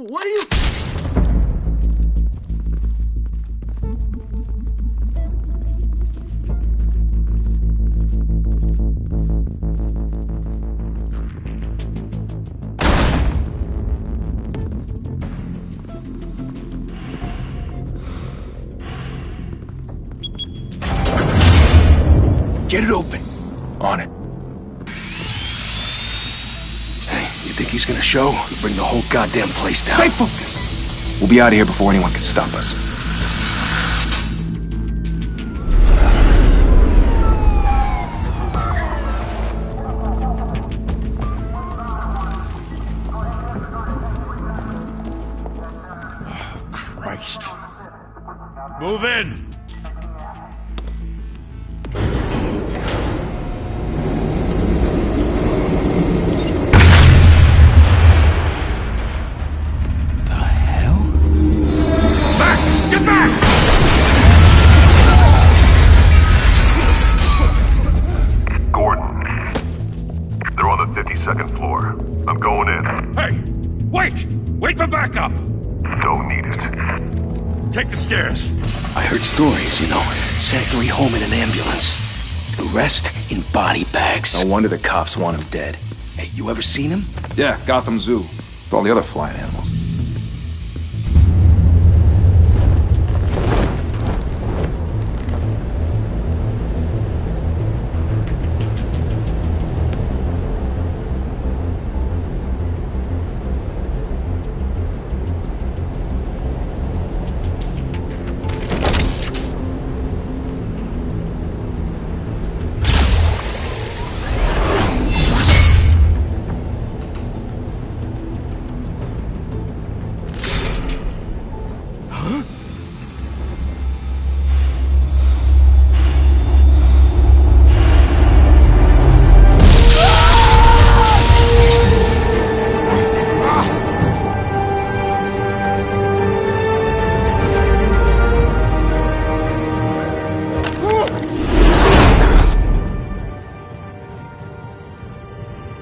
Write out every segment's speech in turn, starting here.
What are you... Get it open. On it. Hey, you think he's gonna show? We'll bring the whole goddamn place down. Stay focused! We'll be out of here before anyone can stop us. Oh, Christ. Move in! Get back! Gordon. They're on the 52nd floor. I'm going in. Hey! Wait! Wait for backup! Don't need it. Take the stairs. I heard stories, you know. Sent 3 home in an ambulance. The rest in body bags. No wonder the cops want him dead. Hey, you ever seen him? Yeah, Gotham Zoo. With all the other flying animals.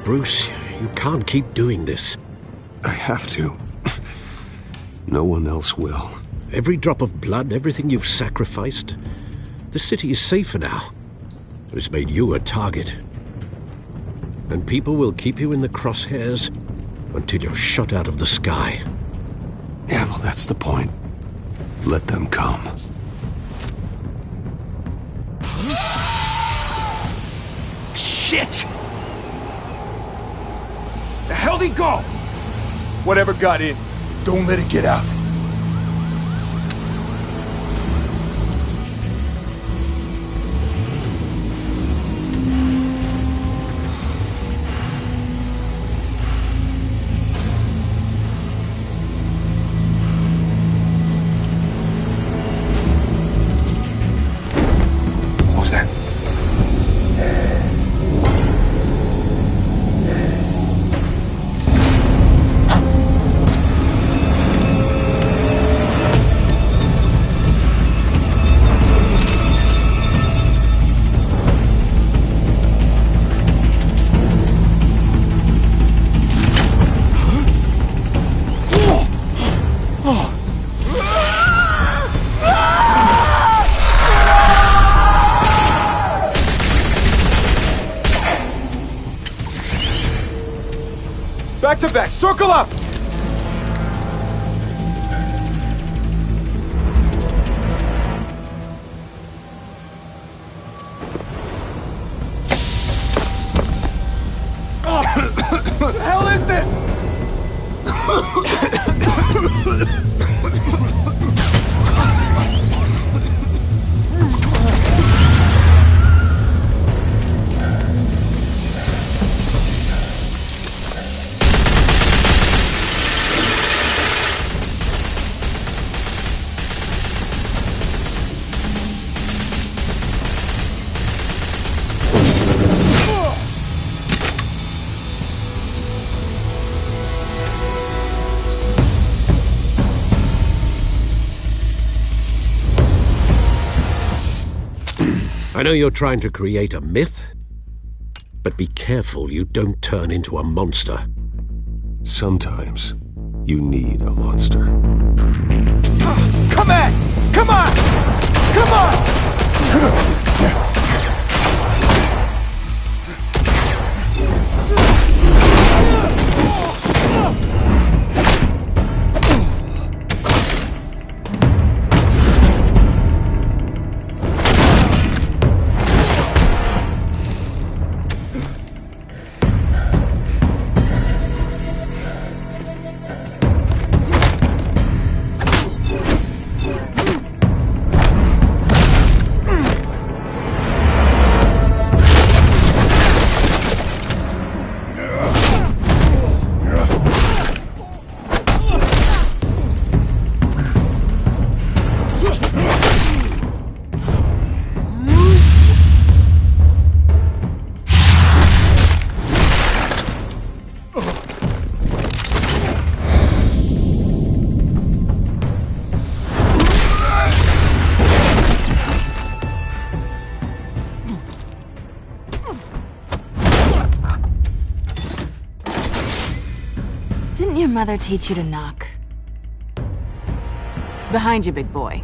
Bruce, you can't keep doing this. I have to. No one else will. Every drop of blood, everything you've sacrificed. The city is safer now. But it's made you a target. And people will keep you in the crosshairs until you're shot out of the sky. Yeah, well, that's the point. Let them come. Shit! The hell'd he go? Whatever got in, don't let it get out. What was that? Back to back, circle up! What the hell is this? I know you're trying to create a myth, but be careful you don't turn into a monster. Sometimes, You need a monster. Come on! Come on! Come on! Didn't your mother teach you to knock? Behind you, big boy.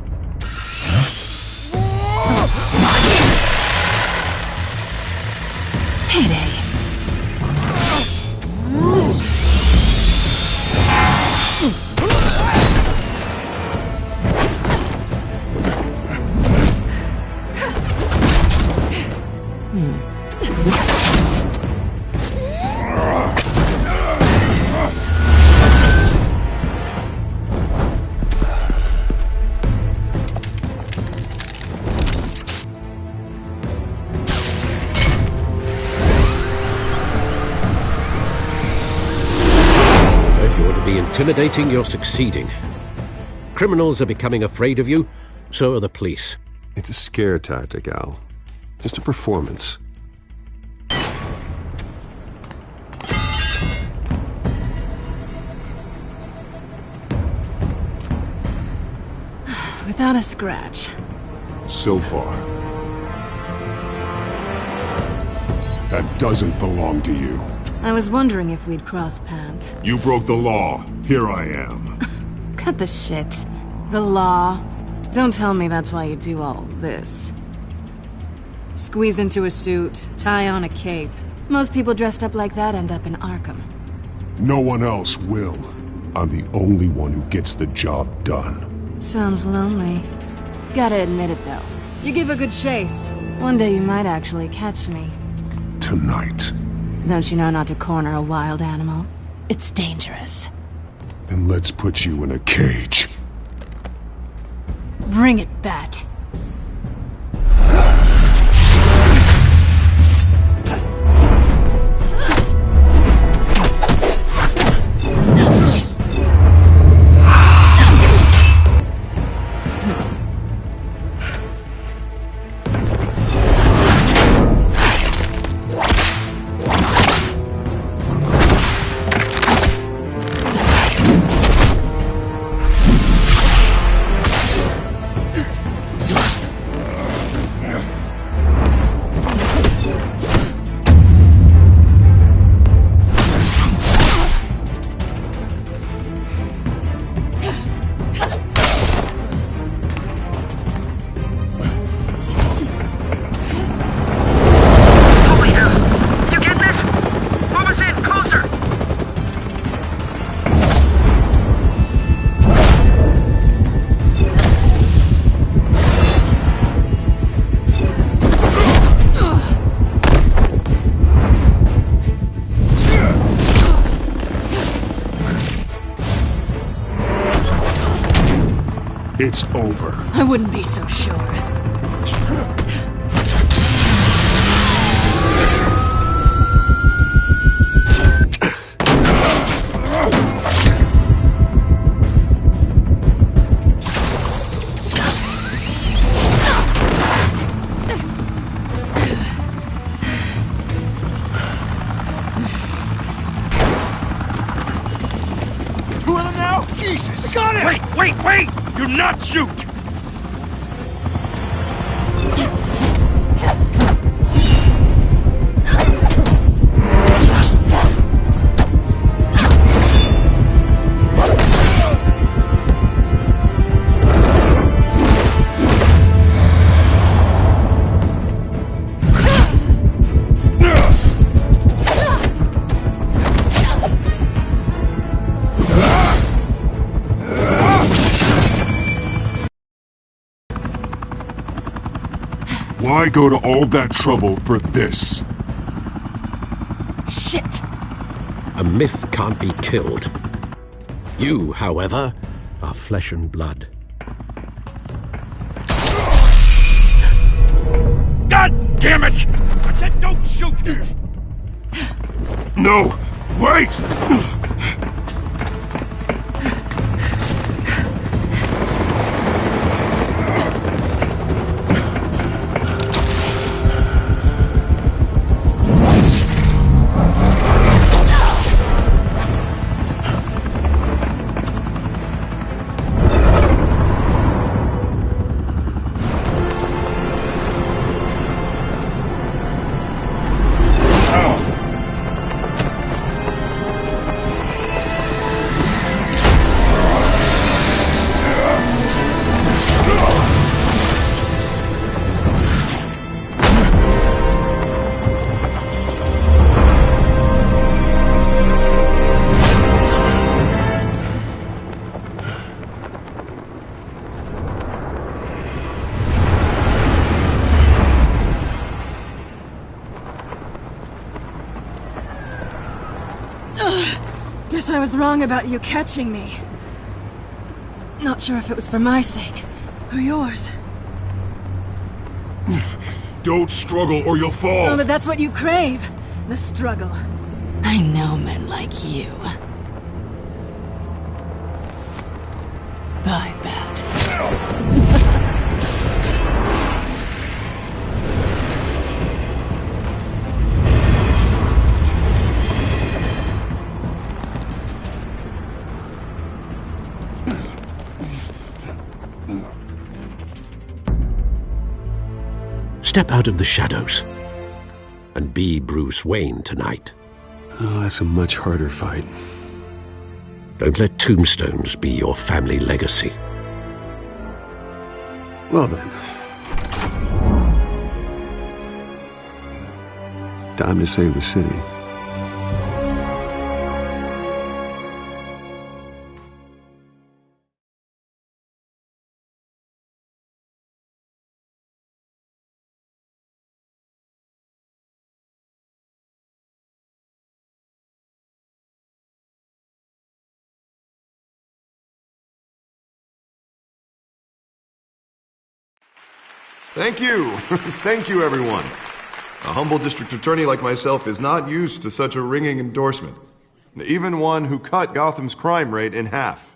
Payday. If you want to be intimidating, you're succeeding. Criminals are becoming afraid of you, so are the police. It's a scare tactic, Al. Just a performance. Without a scratch. So far. That doesn't belong to you. I was wondering if we'd cross paths. You broke the law. Here I am. Cut the shit. The law. Don't tell me that's why you do all this. Squeeze into a suit, tie on a cape. Most people dressed up like that end up in Arkham. No one else will. I'm the only one who gets the job done. Sounds lonely. Gotta admit it, though. You give a good chase. One day you might actually catch me. Tonight. Don't you know not to corner a wild animal? It's dangerous. Then let's put you in a cage. Bring it, Bat. It's over. I wouldn't be so sure. Two of them now? Jesus! Got it! Wait! Do not shoot! Why go to all that trouble for this? Shit! A myth can't be killed. You, however, are flesh and blood. God damn it! I said don't shoot! No! Wait! Guess I was wrong about you catching me. Not sure if it was for my sake, or yours. Don't struggle or you'll fall! Oh, but that's what you crave. The struggle. I know men like you. Bye, Bat. Step out of the shadows and be Bruce Wayne tonight. Oh, that's a much harder fight. Don't let tombstones be your family legacy. Well then. Time to save the city. Thank you. Thank you, everyone. A humble district attorney like myself is not used to such a ringing endorsement. Even one who cut Gotham's crime rate in half.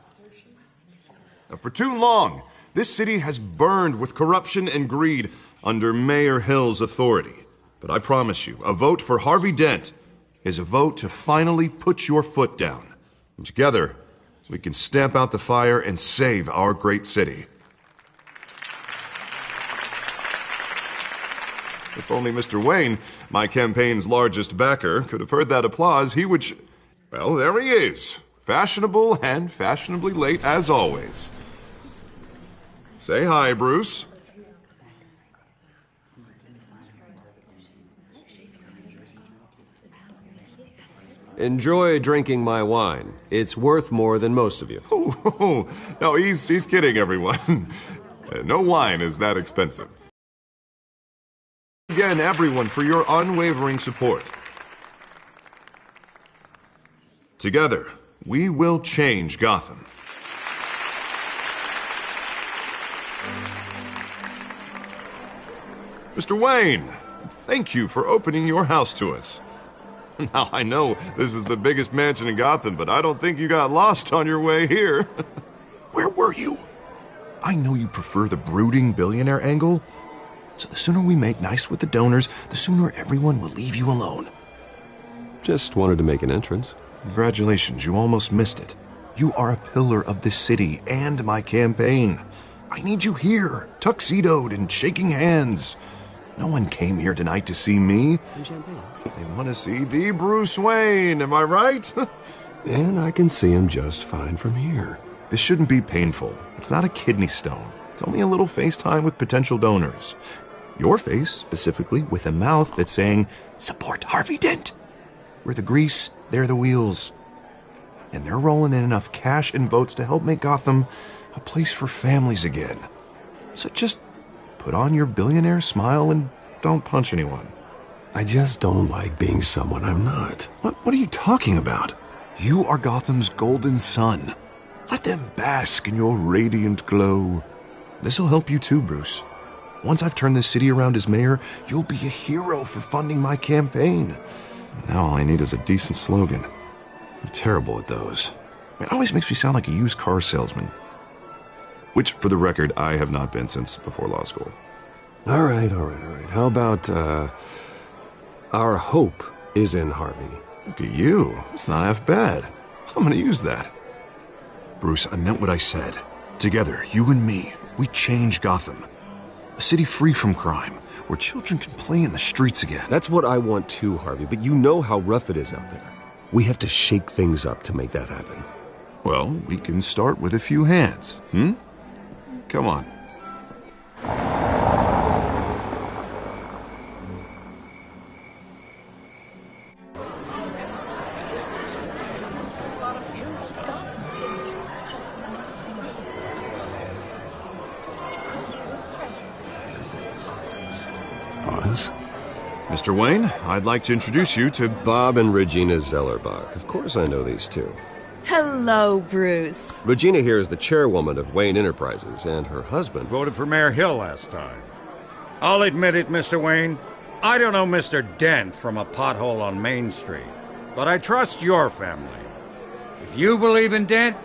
For too long, this city has burned with corruption and greed under Mayor Hill's authority. But I promise you, a vote for Harvey Dent is a vote to finally put your foot down. And together, we can stamp out the fire and save our great city. If only Mr. Wayne, my campaign's largest backer, could have heard that applause, he would well, there he is. Fashionable and fashionably late as always. Say hi, Bruce. Enjoy drinking my wine. It's worth more than most of you. Oh, no, he's kidding, everyone. No wine is that expensive. Again, everyone, for your unwavering support. Together, we will change Gotham. Mr. Wayne, thank you for opening your house to us. Now, I know this is the biggest mansion in Gotham, but I don't think you got lost on your way here. Where were you? I know you prefer the brooding billionaire angle, so the sooner we make nice with the donors, the sooner everyone will leave you alone. Just wanted to make an entrance. Congratulations, you almost missed it. You are a pillar of this city and my campaign. I need you here, tuxedoed and shaking hands. No one came here tonight to see me. Some champagne. They want to see the Bruce Wayne, am I right? And I can see him just fine from here. This shouldn't be painful. It's not a kidney stone. It's only a little FaceTime with potential donors. Your face, specifically, with a mouth that's saying, support Harvey Dent. We're the grease, they're the wheels. And they're rolling in enough cash and votes to help make Gotham a place for families again. So just put on your billionaire smile and don't punch anyone. I just don't like being someone I'm not. What are you talking about? You are Gotham's golden sun. Let them bask in your radiant glow. This'll help you too, Bruce. Once I've turned this city around as mayor, you'll be a hero for funding my campaign. Now all I need is a decent slogan. I'm terrible at those. It always makes me sound like a used car salesman. Which, for the record, I have not been since before law school. All right. How about, our hope is in Harvey? Look at you. It's not half bad. I'm gonna use that. Bruce, I meant what I said. Together, you and me, we change Gotham. A city free from crime, where children can play in the streets again. That's what I want too, Harvey, but you know how rough it is out there. We have to shake things up to make that happen. Well, we can start with a few hands, Come on. Mr. Wayne, I'd like to introduce you to Bob and Regina Zellerbach. Of course I know these two. Hello, Bruce. Regina here is the chairwoman of Wayne Enterprises, and her husband Voted for Mayor Hill last time. I'll admit it, Mr. Wayne. I don't know Mr. Dent from a pothole on Main Street, but I trust your family. If you believe in Dent,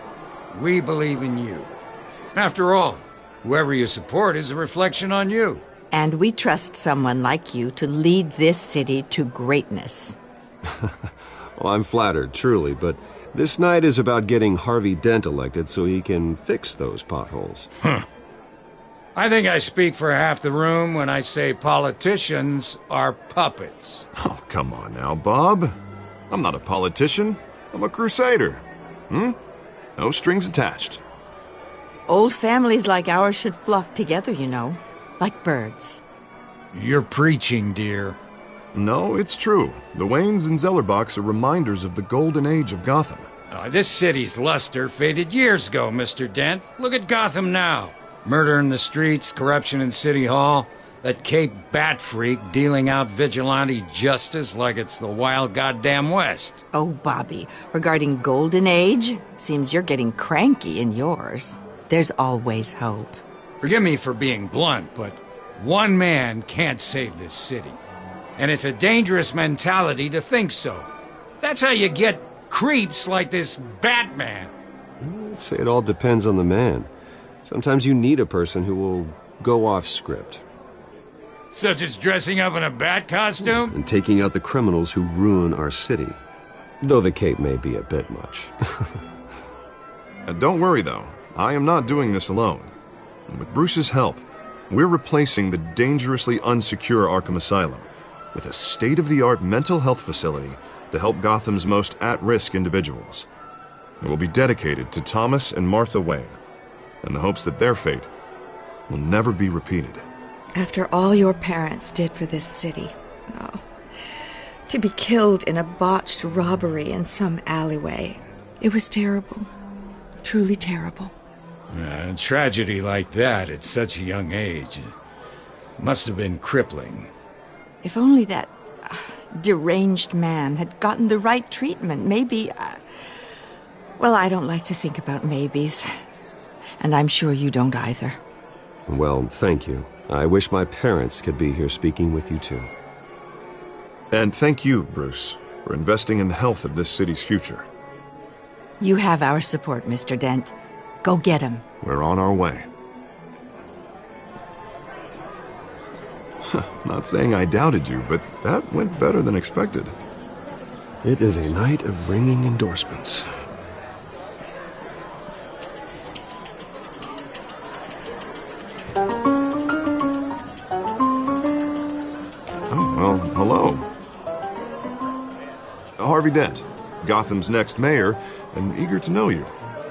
we believe in you. After all, whoever you support is a reflection on you. And we trust someone like you to lead this city to greatness. Well, I'm flattered, truly, but this night is about getting Harvey Dent elected so he can fix those potholes. I think I speak for half the room when I say politicians are puppets. Oh, come on now, Bob. I'm not a politician. I'm a crusader. No strings attached. Old families like ours should flock together, you know, like birds. You're preaching, dear. No, it's true. The Waynes and Zellerbachs are reminders of the golden age of Gotham. This city's luster faded years ago, Mr. Dent. Look at Gotham now. Murder in the streets, corruption in City Hall, that Cape Bat freak dealing out vigilante justice like it's the wild goddamn West. Oh, Bobby, regarding Golden Age, seems you're getting cranky in yours. There's always hope. Forgive me for being blunt, but one man can't save this city. And it's a dangerous mentality to think so. That's how you get creeps like this Batman. I'd say it all depends on the man. Sometimes you need a person who will go off script. Such as dressing up in a bat costume? And taking out the criminals who ruin our city. Though the cape may be a bit much. Don't worry, though. I am not doing this alone. And with Bruce's help, we're replacing the dangerously unsecure Arkham Asylum with a state-of-the-art mental health facility to help Gotham's most at-risk individuals. It will be dedicated to Thomas and Martha Wayne, in the hopes that their fate will never be repeated. After all your parents did for this city, to be killed in a botched robbery in some alleyway, it was terrible. Truly terrible. A tragedy like that at such a young age must have been crippling. If only that deranged man had gotten the right treatment, maybe... well, I don't like to think about maybes. And I'm sure you don't either. Well, thank you. I wish my parents could be here speaking with you too. And thank you, Bruce, for investing in the health of this city's future. You have our support, Mr. Dent. Go get him. We're on our way. Not saying I doubted you, but that went better than expected. It is a night of ringing endorsements. Oh, well, hello. Harvey Dent, Gotham's next mayor, and eager to know you.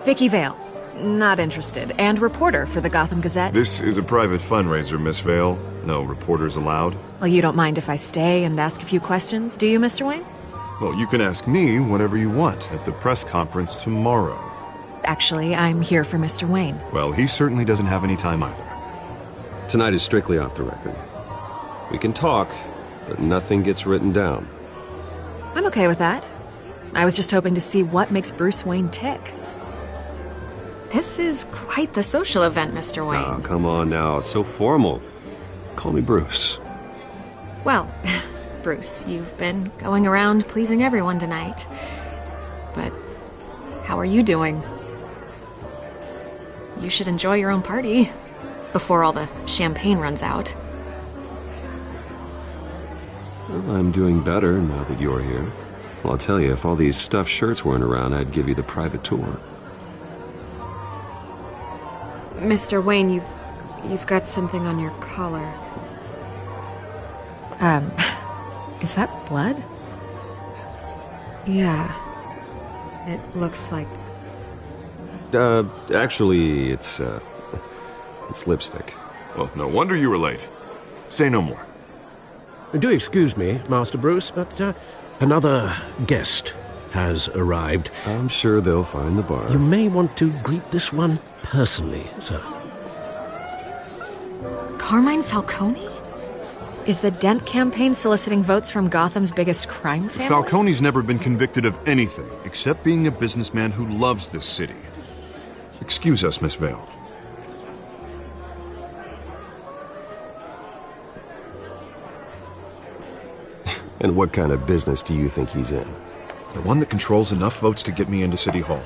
Vicky Vale. Not interested. And reporter for the Gotham Gazette. This is a private fundraiser, Miss Vale. No reporters allowed. Well, you don't mind if I stay and ask a few questions, do you, Mr. Wayne? Well, you can ask me whatever you want at the press conference tomorrow. Actually, I'm here for Mr. Wayne. Well, he certainly doesn't have any time either. Tonight is strictly off the record. We can talk, but nothing gets written down. I'm okay with that. I was just hoping to see what makes Bruce Wayne tick. This is quite the social event, Mr. Wayne. Oh, come on now. So formal. Call me Bruce. Well, Bruce, you've been going around pleasing everyone tonight. But how are you doing? You should enjoy your own party before all the champagne runs out. Well, I'm doing better now that you're here. Well, I'll tell you, if all these stuffed shirts weren't around, I'd give you the private tour. Mr. Wayne, you've got something on your collar. Is that blood? Yeah. It looks like... Actually, it's lipstick. Well, no wonder you were late. Say no more. Do excuse me, Master Bruce, but another guest has arrived. I'm sure they'll find the bar. You may want to greet this one personally, sir. Carmine Falcone? Is the Dent campaign soliciting votes from Gotham's biggest crime family? Falcone's never been convicted of anything except being a businessman who loves this city. Excuse us, Miss Vale. And what kind of business do you think he's in? The one that controls enough votes to get me into City Hall.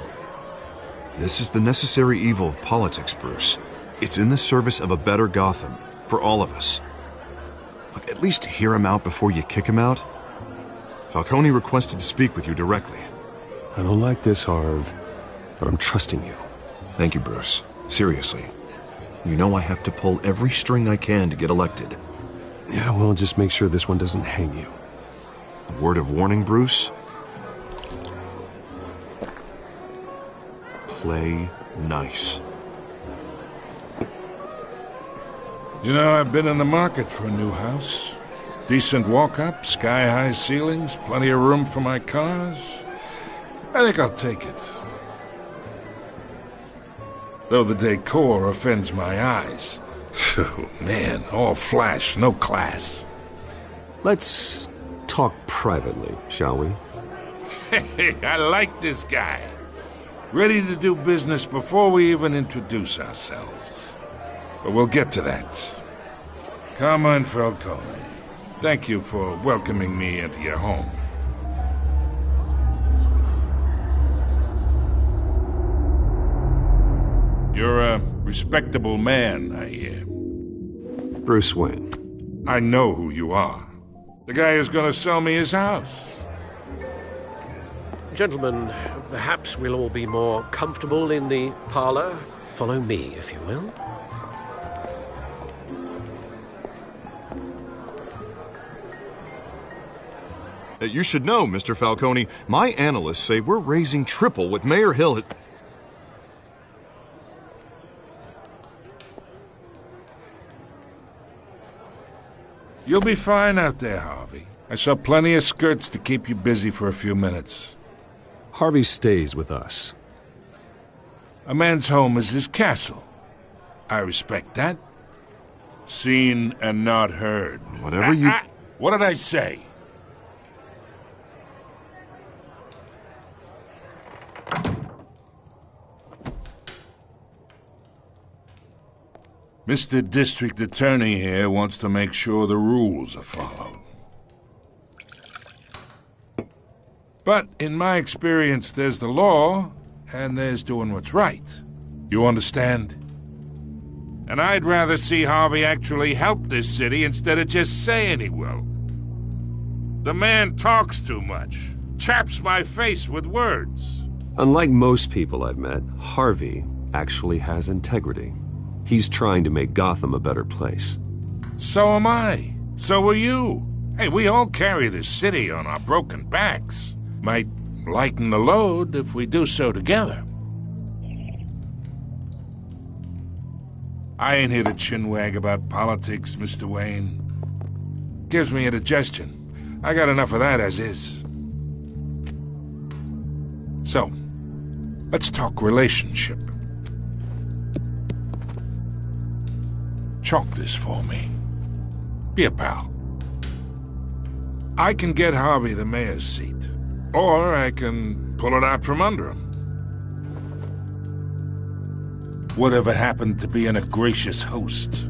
This is the necessary evil of politics, Bruce. It's in the service of a better Gotham, for all of us. Look, at least hear him out before you kick him out. Falcone requested to speak with you directly. I don't like this, Harv, but I'm trusting you. Thank you, Bruce. Seriously. You know I have to pull every string I can to get elected. Yeah, well, just make sure this one doesn't hang you. A word of warning, Bruce? Play nice. You know, I've been in the market for a new house. Decent walk-up, sky-high ceilings, plenty of room for my cars. I think I'll take it. Though the decor offends my eyes. Oh, man, all flash, no class. Let's talk privately, shall we? Hey, I like this guy. Ready to do business before we even introduce ourselves. But we'll get to that. Carmine Falcone, thank you for welcoming me into your home. You're a respectable man, I hear. Bruce Wayne. I know who you are. The guy who's gonna sell me his house. Gentlemen, perhaps we'll all be more comfortable in the parlor. Follow me, if you will. You should know, Mr. Falcone, my analysts say we're raising triple what Mayor Hill had... You'll be fine out there, Harvey. I saw plenty of skirts to keep you busy for a few minutes. Harvey stays with us. A man's home is his castle. I respect that. Seen and not heard. Whatever you... What did I say? Mr. District Attorney here wants to make sure the rules are followed. But in my experience, there's the law, and there's doing what's right. You understand? And I'd rather see Harvey actually help this city instead of just saying he will. The man talks too much, chaps my face with words. Unlike most people I've met, Harvey actually has integrity. He's trying to make Gotham a better place. So am I. So are you. Hey, we all carry this city on our broken backs. Might lighten the load if we do so together. I ain't here to chinwag about politics, Mr. Wayne. Gives me indigestion. I got enough of that as is. So, let's talk relationship. chalk this for me. Be a pal. I can get Harvey the mayor's seat, or I can pull it out from under him. Whatever happened to being a gracious host?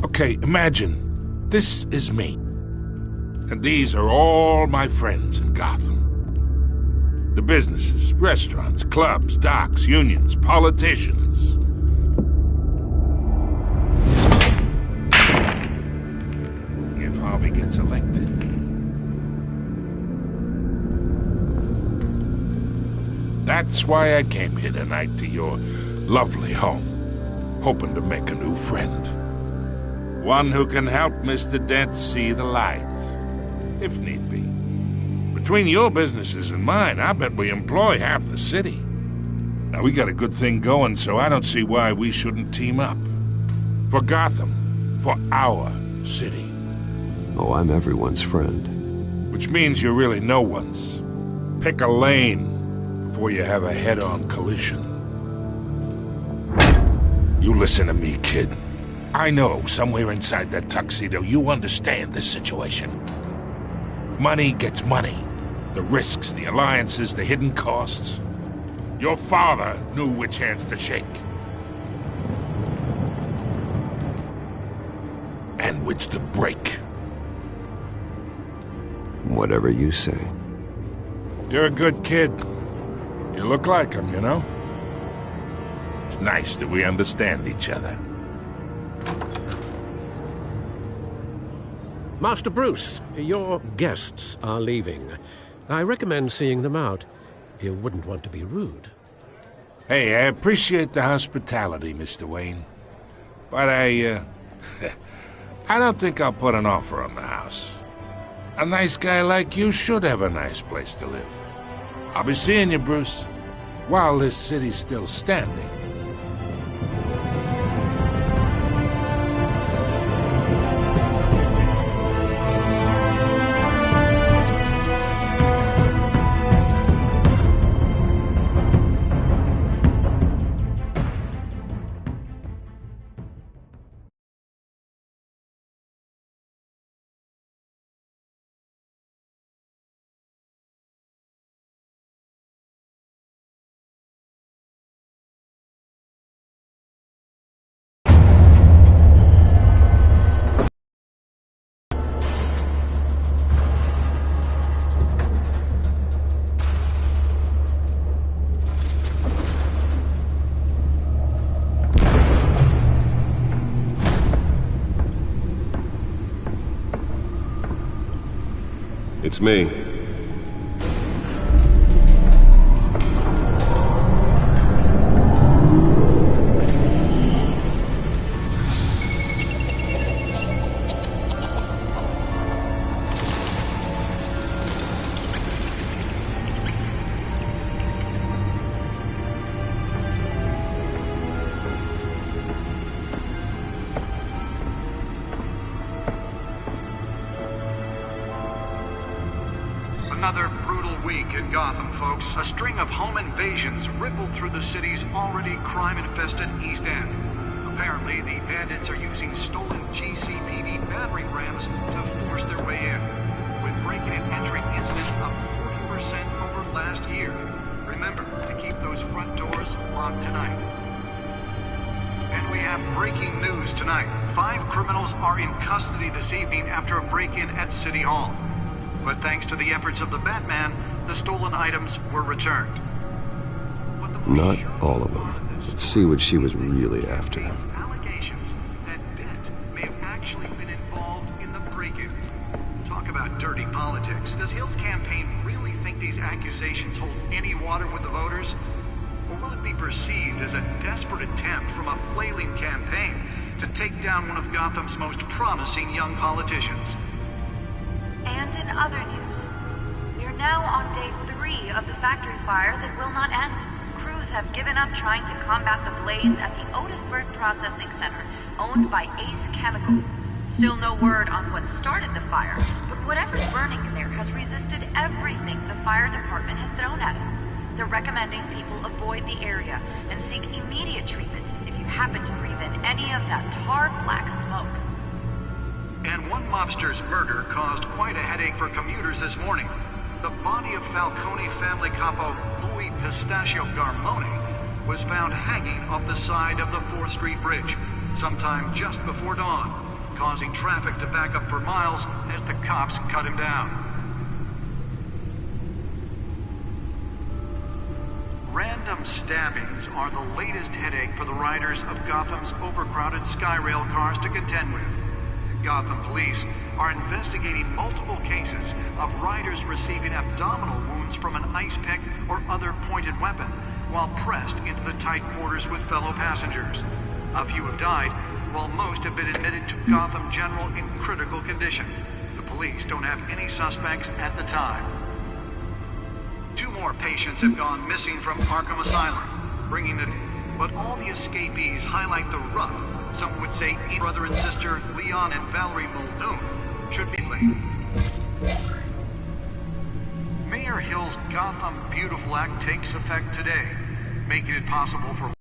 Okay, imagine this is me, and these are all my friends in Gotham. The businesses, restaurants, clubs, docks, unions, politicians. If Harvey gets elected. That's why I came here tonight to your lovely home, hoping to make a new friend. One who can help Mr. Dent see the light, if need be. Between your businesses and mine, I bet we employ half the city. Now, we got a good thing going, so I don't see why we shouldn't team up. For Gotham, for our city. Oh, I'm everyone's friend. Which means you're really no one's. Pick a lane before you have a head-on collision. You listen to me, kid. I know somewhere inside that tuxedo you understand this situation. Money gets money. The risks, the alliances, the hidden costs. Your father knew which hands to shake. And which to break. Whatever you say. You're a good kid. You look like him, you know? It's nice that we understand each other. Master Bruce, your guests are leaving. I recommend seeing them out. You wouldn't want to be rude. Hey, I appreciate the hospitality, Mr. Wayne. But I don't think I'll put an offer on the house. A nice guy like you should have a nice place to live. I'll be seeing you, Bruce, while this city's still standing. It's me. Another brutal week in Gotham, folks. A string of home invasions rippled through the city's already crime-infested East End. Apparently, the bandits are using stolen GCPD battering rams to force their way in, with breaking and entering incidents up 40% over last year. Remember to keep those front doors locked tonight. And we have breaking news tonight. 5 criminals are in custody this evening after a break-in at City Hall. But thanks to the efforts of the Batman, the stolen items were returned. Not all of them. Let's see what she was really after. Allegations that Dent may have actually been involved in the break-in. Talk about dirty politics. Does Hill's campaign really think these accusations hold any water with the voters? Or will it be perceived as a desperate attempt from a flailing campaign to take down one of Gotham's most promising young politicians? And in other news, we're now on day 3 of the factory fire that will not end. Crews have given up trying to combat the blaze at the Otisburg Processing Center, owned by Ace Chemical. Still no word on what started the fire, but whatever's burning in there has resisted everything the fire department has thrown at it. They're recommending people avoid the area and seek immediate treatment if you happen to breathe in any of that tar black smoke. And one mobster's murder caused quite a headache for commuters this morning. The body of Falcone family capo Louis Pistachio Garmone was found hanging off the side of the 4th Street Bridge sometime just before dawn, causing traffic to back up for miles as the cops cut him down. Random stabbings are the latest headache for the riders of Gotham's overcrowded Skyrail cars to contend with. Gotham police are investigating multiple cases of riders receiving abdominal wounds from an ice pick or other pointed weapon while pressed into the tight quarters with fellow passengers. A few have died, while most have been admitted to Gotham General in critical condition. The police don't have any suspects at the time. 2 more patients have gone missing from Arkham Asylum, but all the escapees highlight the rough, some would say brother and sister Leon and Valerie Muldoon should be late. Mayor Hill's Gotham Beautiful Act takes effect today, making it possible for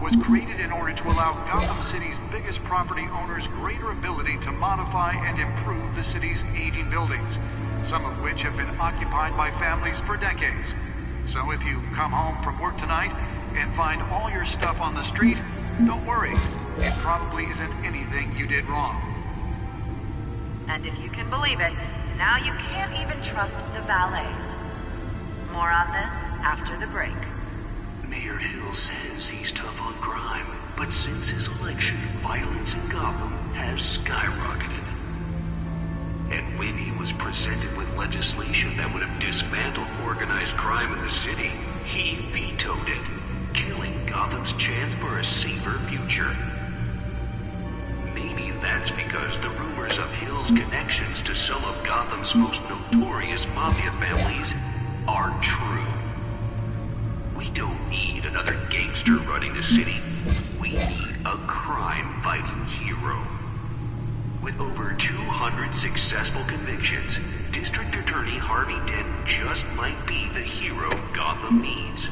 was created in order to allow Gotham City's biggest property owners greater ability to modify and improve the city's aging buildings, some of which have been occupied by families for decades. So if you come home from work tonight and find all your stuff on the street, don't worry. It probably isn't anything you did wrong. And if you can believe it, now you can't even trust the valets. More on this after the break. Mayor Hill says he's tough on crime, but since his election, violence in Gotham has skyrocketed. And when he was presented with legislation that would have dismantled organized crime in the city, he vetoed it, killing Gotham's chance for a safer future. Maybe that's because the rumors of Hill's connections to some of Gotham's most notorious mafia families are true. We don't need another gangster running the city. We need a crime-fighting hero. With over 200 successful convictions, District Attorney Harvey Dent just might be the hero Gotham needs.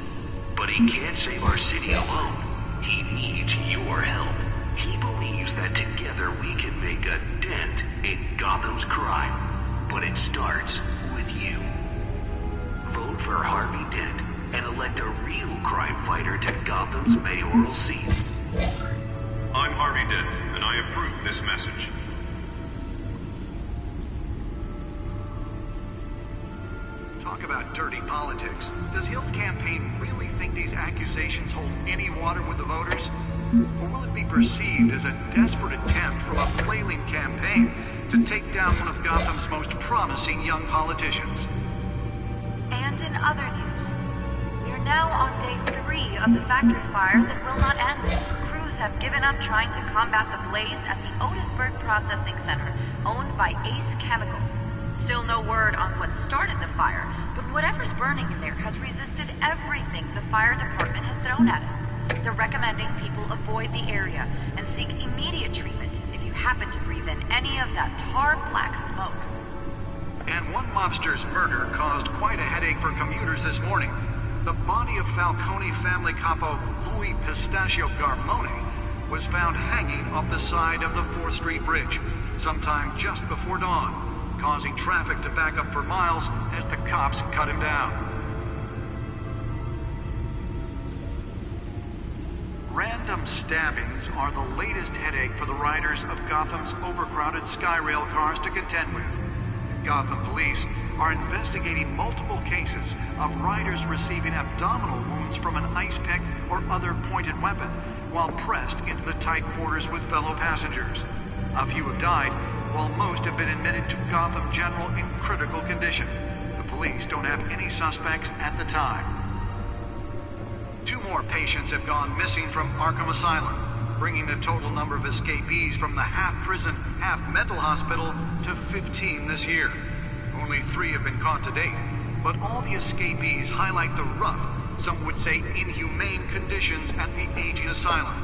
But he can't save our city alone. He needs your help. He believes that together we can make a dent in Gotham's crime. But it starts with you. Vote for Harvey Dent and elect a real crime fighter to Gotham's mayoral seat. I'm Harvey Dent, and I approve this message. Talk about dirty politics. Does Hill's campaign really think these accusations hold any water with the voters? Or will it be perceived as a desperate attempt from a flailing campaign to take down one of Gotham's most promising young politicians? And in other news, we're now on day 3 of the factory fire that will not end. Crews have given up trying to combat the blaze at the Otisburg Processing Center, owned by Ace Chemical. Still no word on what started the fire, but whatever's burning in there has resisted everything the fire department has thrown at it. They're recommending people avoid the area and seek immediate treatment if you happen to breathe in any of that tar black smoke. And one mobster's murder caused quite a headache for commuters this morning. The body of Falcone family capo Louis Pistachio Garmone was found hanging off the side of the 4th Street Bridge sometime just before dawn, causing traffic to back up for miles as the cops cut him down. Random stabbings are the latest headache for the riders of Gotham's overcrowded Skyrail cars to contend with. Gotham police are investigating multiple cases of riders receiving abdominal wounds from an ice pick or other pointed weapon while pressed into the tight quarters with fellow passengers. A few have died, while most have been admitted to Gotham General in critical condition. The police don't have any suspects at the time. 2 more patients have gone missing from Arkham Asylum, bringing the total number of escapees from the half-prison, half-mental hospital to 15 this year. Only 3 have been caught to date, but all the escapees highlight the rough, some would say inhumane conditions at the aging asylum.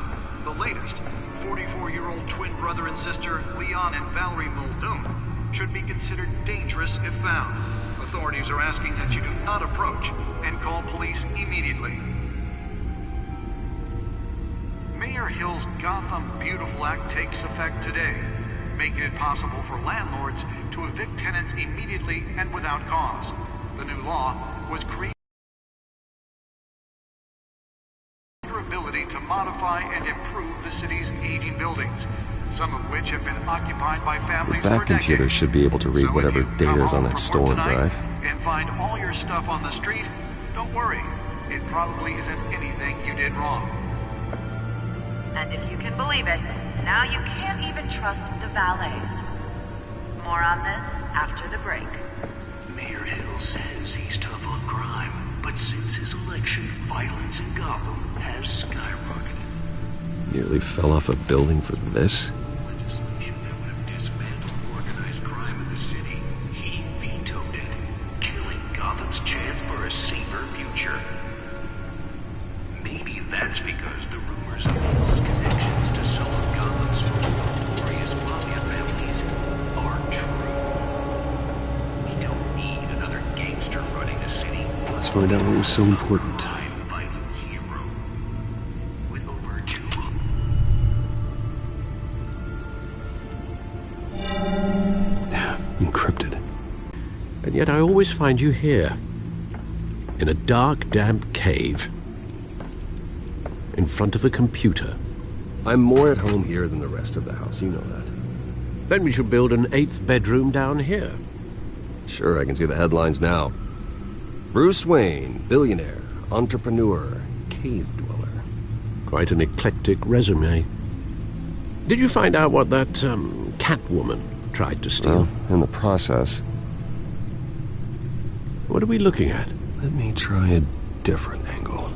The latest, 44-year-old twin brother and sister Leon and Valerie Muldoon, should be considered dangerous if found. Authorities are asking that you do not approach and call police immediately. Mayor Hill's Gotham Beautiful Act takes effect today, making it possible for landlords to evict tenants immediately and without cause. The new law was created for ability to modify and improve the city's aging buildings, some of which have been occupied by families That for computer decades. should be able to read whatever data is on that storm drive. And find all your stuff on the street, don't worry. It probably isn't anything you did wrong. And if you can believe it, now you can't even trust the valets. More on this after the break. Mayor Hill says he's tough on crime, but since his election, violence in Gotham has skyrocketed. Nearly fell off a building for this? Legislation that would have dismantled organized crime in the city. He vetoed it, killing Gotham's chance for a safer future. Maybe that's because the rumors of Hill's connections to some of Gotham's most notorious mafia families are true. We don't need another gangster running the city. Let's find out what was so important. Crime-fighting hero with over 200. Encrypted. And yet I always find you here. In a dark, damp cave. In front of a computer. I'm more at home here than the rest of the house, you know that. Then we should build an 8th bedroom down here. Sure, I can see the headlines now. Bruce Wayne, billionaire, entrepreneur, cave dweller. Quite an eclectic resume. Did you find out what that, Catwoman tried to steal? Well, in the process. What are we looking at? Let me try a different angle.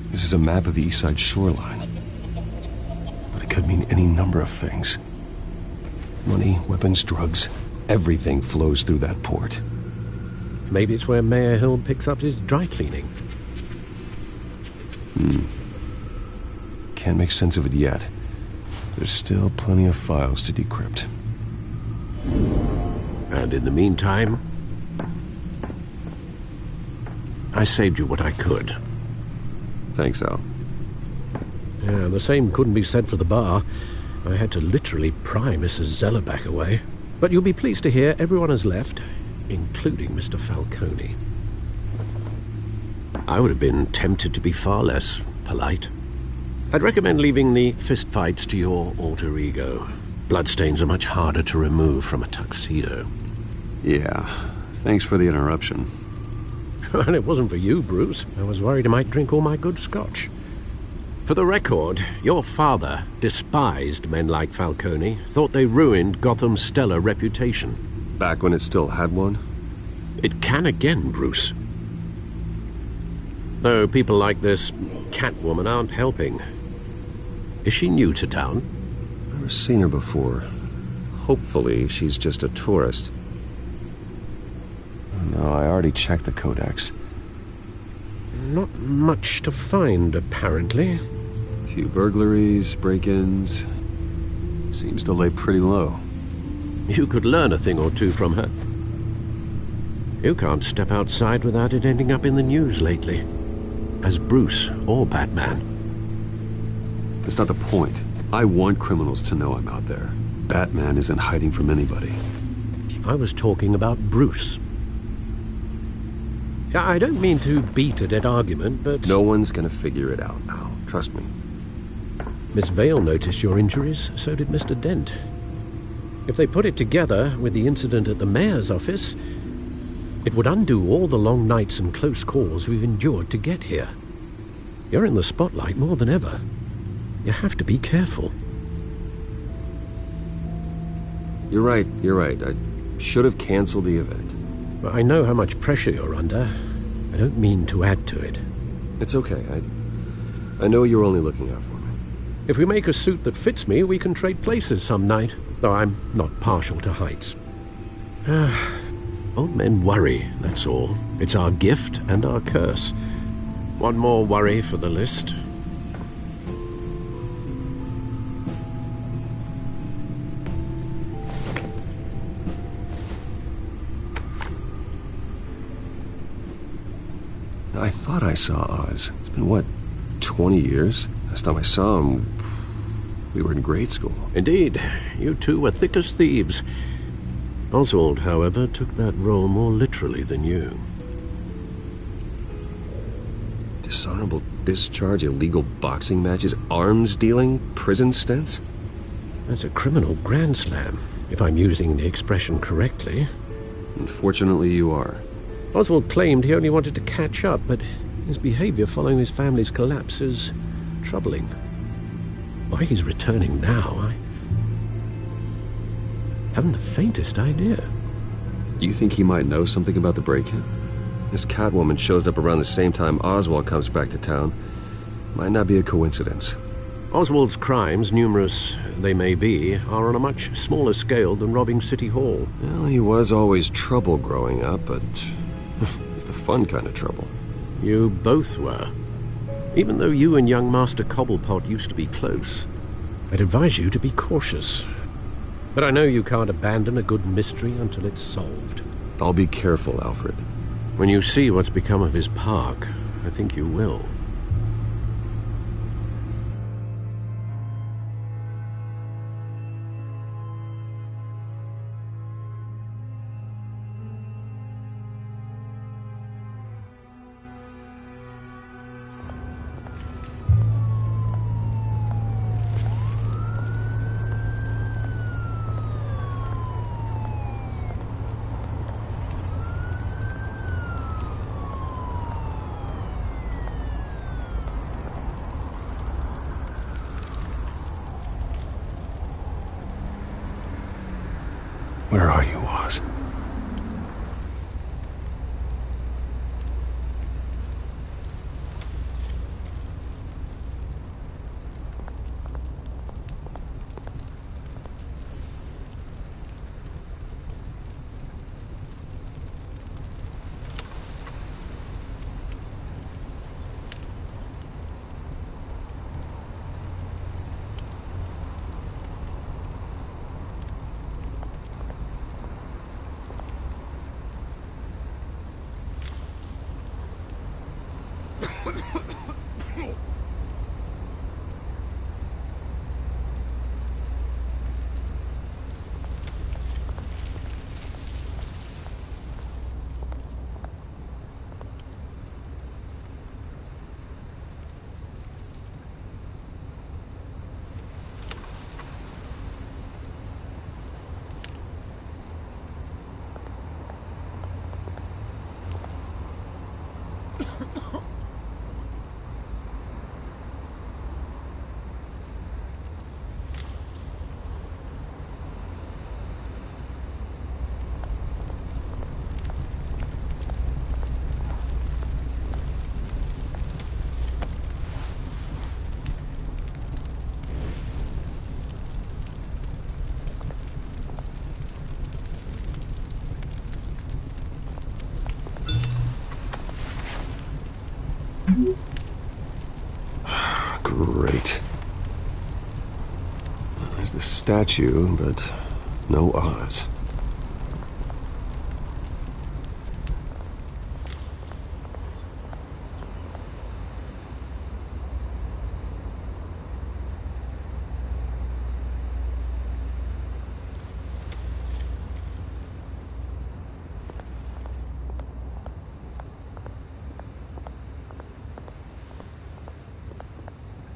This is a map of the East Side shoreline. But it could mean any number of things. Money, weapons, drugs, everything flows through that port. Maybe it's where Mayor Hill picks up his dry cleaning. Can't make sense of it yet. There's still plenty of files to decrypt. And in the meantime, I saved you what I could. Thanks, Al. Yeah, the same couldn't be said for the bar. I had to literally pry Mrs. Zellerback away. But you'll be pleased to hear everyone has left, including Mr. Falcone. I would have been tempted to be far less polite. I'd recommend leaving the fist fights to your alter ego. Bloodstains are much harder to remove from a tuxedo. Yeah, thanks for the interruption. And it wasn't for you, Bruce. I was worried I might drink all my good scotch. For the record, your father despised men like Falcone, thought they ruined Gotham's stellar reputation. Back when it still had one? It can again, Bruce. Though people like this Catwoman aren't helping. Is she new to town? Never seen her before. Hopefully she's just a tourist. No, I already checked the codex. Not much to find, apparently. A few burglaries, break-ins. Seems to lay pretty low. You could learn a thing or two from her. You can't step outside without it ending up in the news lately. As Bruce or Batman. That's not the point. I want criminals to know I'm out there. Batman isn't hiding from anybody. I was talking about Bruce. I don't mean to beat a dead argument, but... No one's gonna figure it out now. Trust me. Miss Vale noticed your injuries, so did Mr. Dent. If they put it together with the incident at the mayor's office, it would undo all the long nights and close calls we've endured to get here. You're in the spotlight more than ever. You have to be careful. You're right. I should have canceled the event. But I know how much pressure you're under. I don't mean to add to it. It's okay. I know you're only looking out for me. If we make a suit that fits me, we can trade places some night. Though I'm not partial to heights. Old men worry, that's all. It's our gift and our curse. One more worry for the list. I thought I saw Oz. It's been, what, 20 years? Last time I saw him, we were in grade school. Indeed. You two were thick as thieves. Oswald, however, took that role more literally than you. Dishonorable discharge, illegal boxing matches, arms dealing, prison stints? That's a criminal grand slam, if I'm using the expression correctly. Unfortunately, you are. Oswald claimed he only wanted to catch up, but his behavior following his family's collapse is troubling. Why he's returning now, I haven't the faintest idea. Do you think he might know something about the break-in? This Catwoman shows up around the same time Oswald comes back to town. Might not be a coincidence. Oswald's crimes, numerous they may be, are on a much smaller scale than robbing City Hall. Well, he was always trouble growing up, but it's the fun kind of trouble. You both were. Even though you and young Master Cobblepot used to be close, I'd advise you to be cautious. But I know you can't abandon a good mystery until it's solved. I'll be careful, Alfred. When you see what's become of his park, I think you will. Where are you, Oz? Great. There's the statue, but no Oz.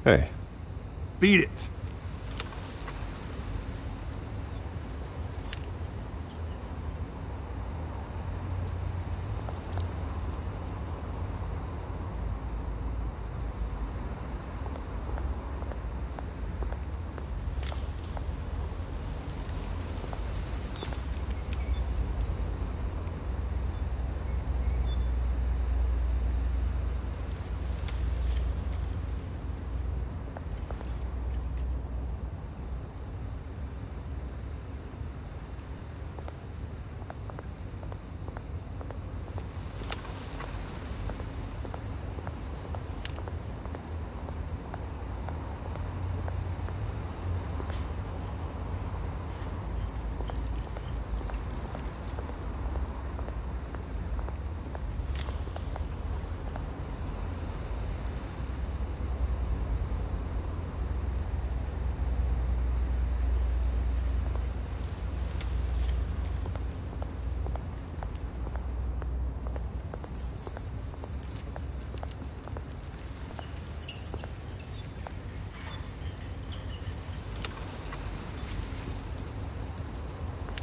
Hey. Beat it.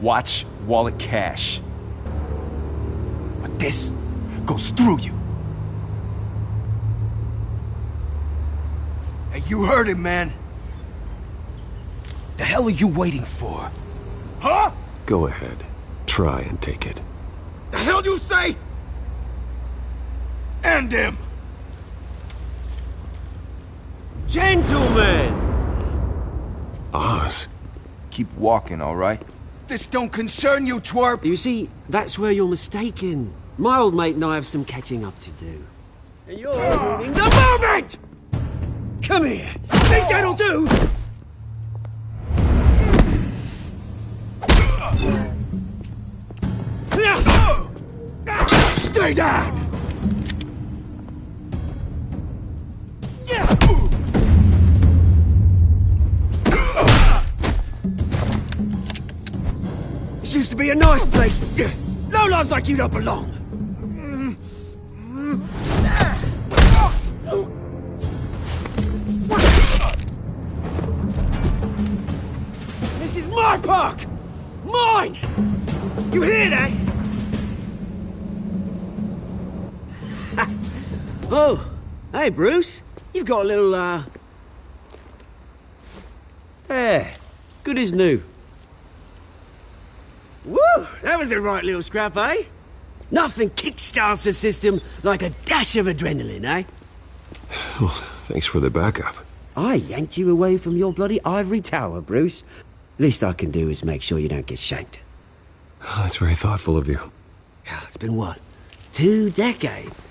Watch, wallet, cash. But this goes through you. Hey, you heard him, man. The hell are you waiting for? Huh? Go ahead. Try and take it. The hell you say? End him! Gentlemen! Oz. Keep walking, all right? This don't concern you, twerp! You see, that's where you're mistaken. My old mate and I have some catching up to do. And you're ruining the moment! Come here! Think that'll do? Stay down! This used to be a nice place. Lowlifes like you don't belong. This is my park! Mine! You hear that? Oh, hey, Bruce. You've got a little, There. Good as new. Woo! That was a right little scrap, eh? Nothing kickstarts the system like a dash of adrenaline, eh? Well, thanks for the backup. I yanked you away from your bloody ivory tower, Bruce. Least I can do is make sure you don't get shanked. Oh, that's very thoughtful of you. Yeah, it's been what? 2 decades?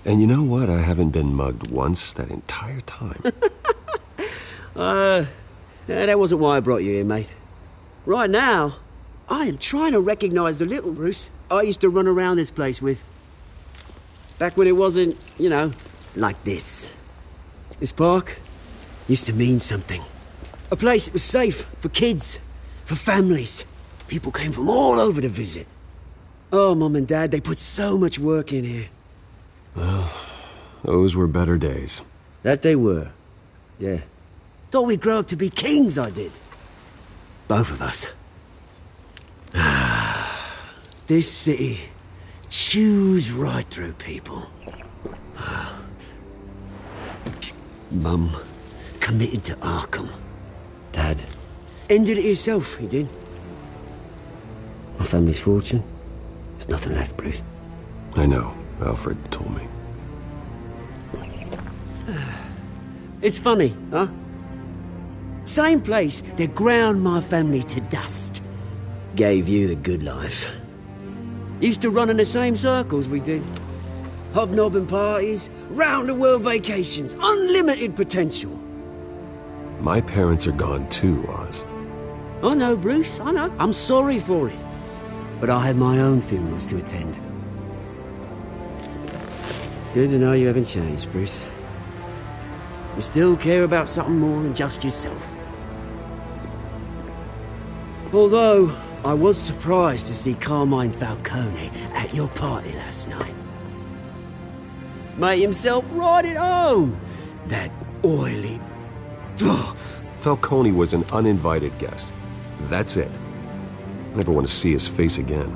And you know what? I haven't been mugged once that entire time. That wasn't why I brought you here, mate. Right now, I am trying to recognize the little Bruce I used to run around this place with. Back when it wasn't, you know, like this. This park used to mean something. A place that was safe for kids, for families. People came from all over to visit. Oh, Mum and Dad, they put so much work in here. Well, those were better days. That they were. Yeah. Thought we'd grow up to be kings, I did. Both of us. This city chews right through people. Mum committed to Arkham. Dad ended it himself, he did. My family's fortune. There's nothing left, Bruce. I know. Alfred told me. It's funny, huh? Same place that ground my family to dust. Gave you the good life. Used to run in the same circles we did. Hobnobbing parties, round-the-world vacations, unlimited potential. My parents are gone too, Oz. I know, Bruce, I know. I'm sorry for it. But I had my own funerals to attend. Good to know you haven't changed, Bruce. You still care about something more than just yourself. Although, I was surprised to see Carmine Falcone at your party last night. Made himself right at home. That oily... Falcone was an uninvited guest. That's it. I never want to see his face again.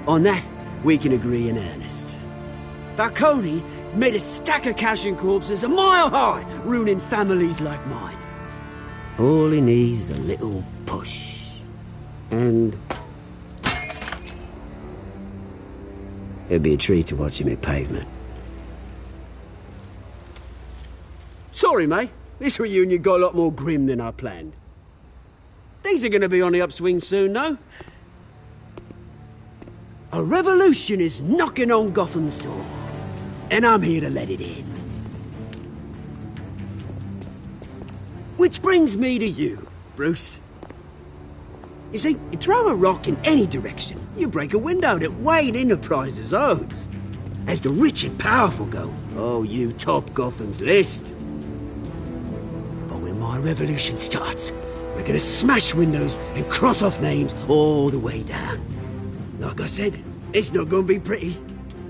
On that, we can agree in earnest. Falcone made a stack of cash and corpses a mile high, ruining families like mine. All he needs is a little push. And... it'd be a treat to watch him hit pavement. Sorry, mate. This reunion got a lot more grim than I planned. Things are going to be on the upswing soon, though. A revolution is knocking on Gotham's door. And I'm here to let it in. Which brings me to you, Bruce. You see, you throw a rock in any direction, you break a window that Wayne Enterprises owns. As the rich and powerful go, oh, you top Gotham's list. But when my revolution starts, we're gonna smash windows and cross off names all the way down. Like I said, it's not gonna be pretty.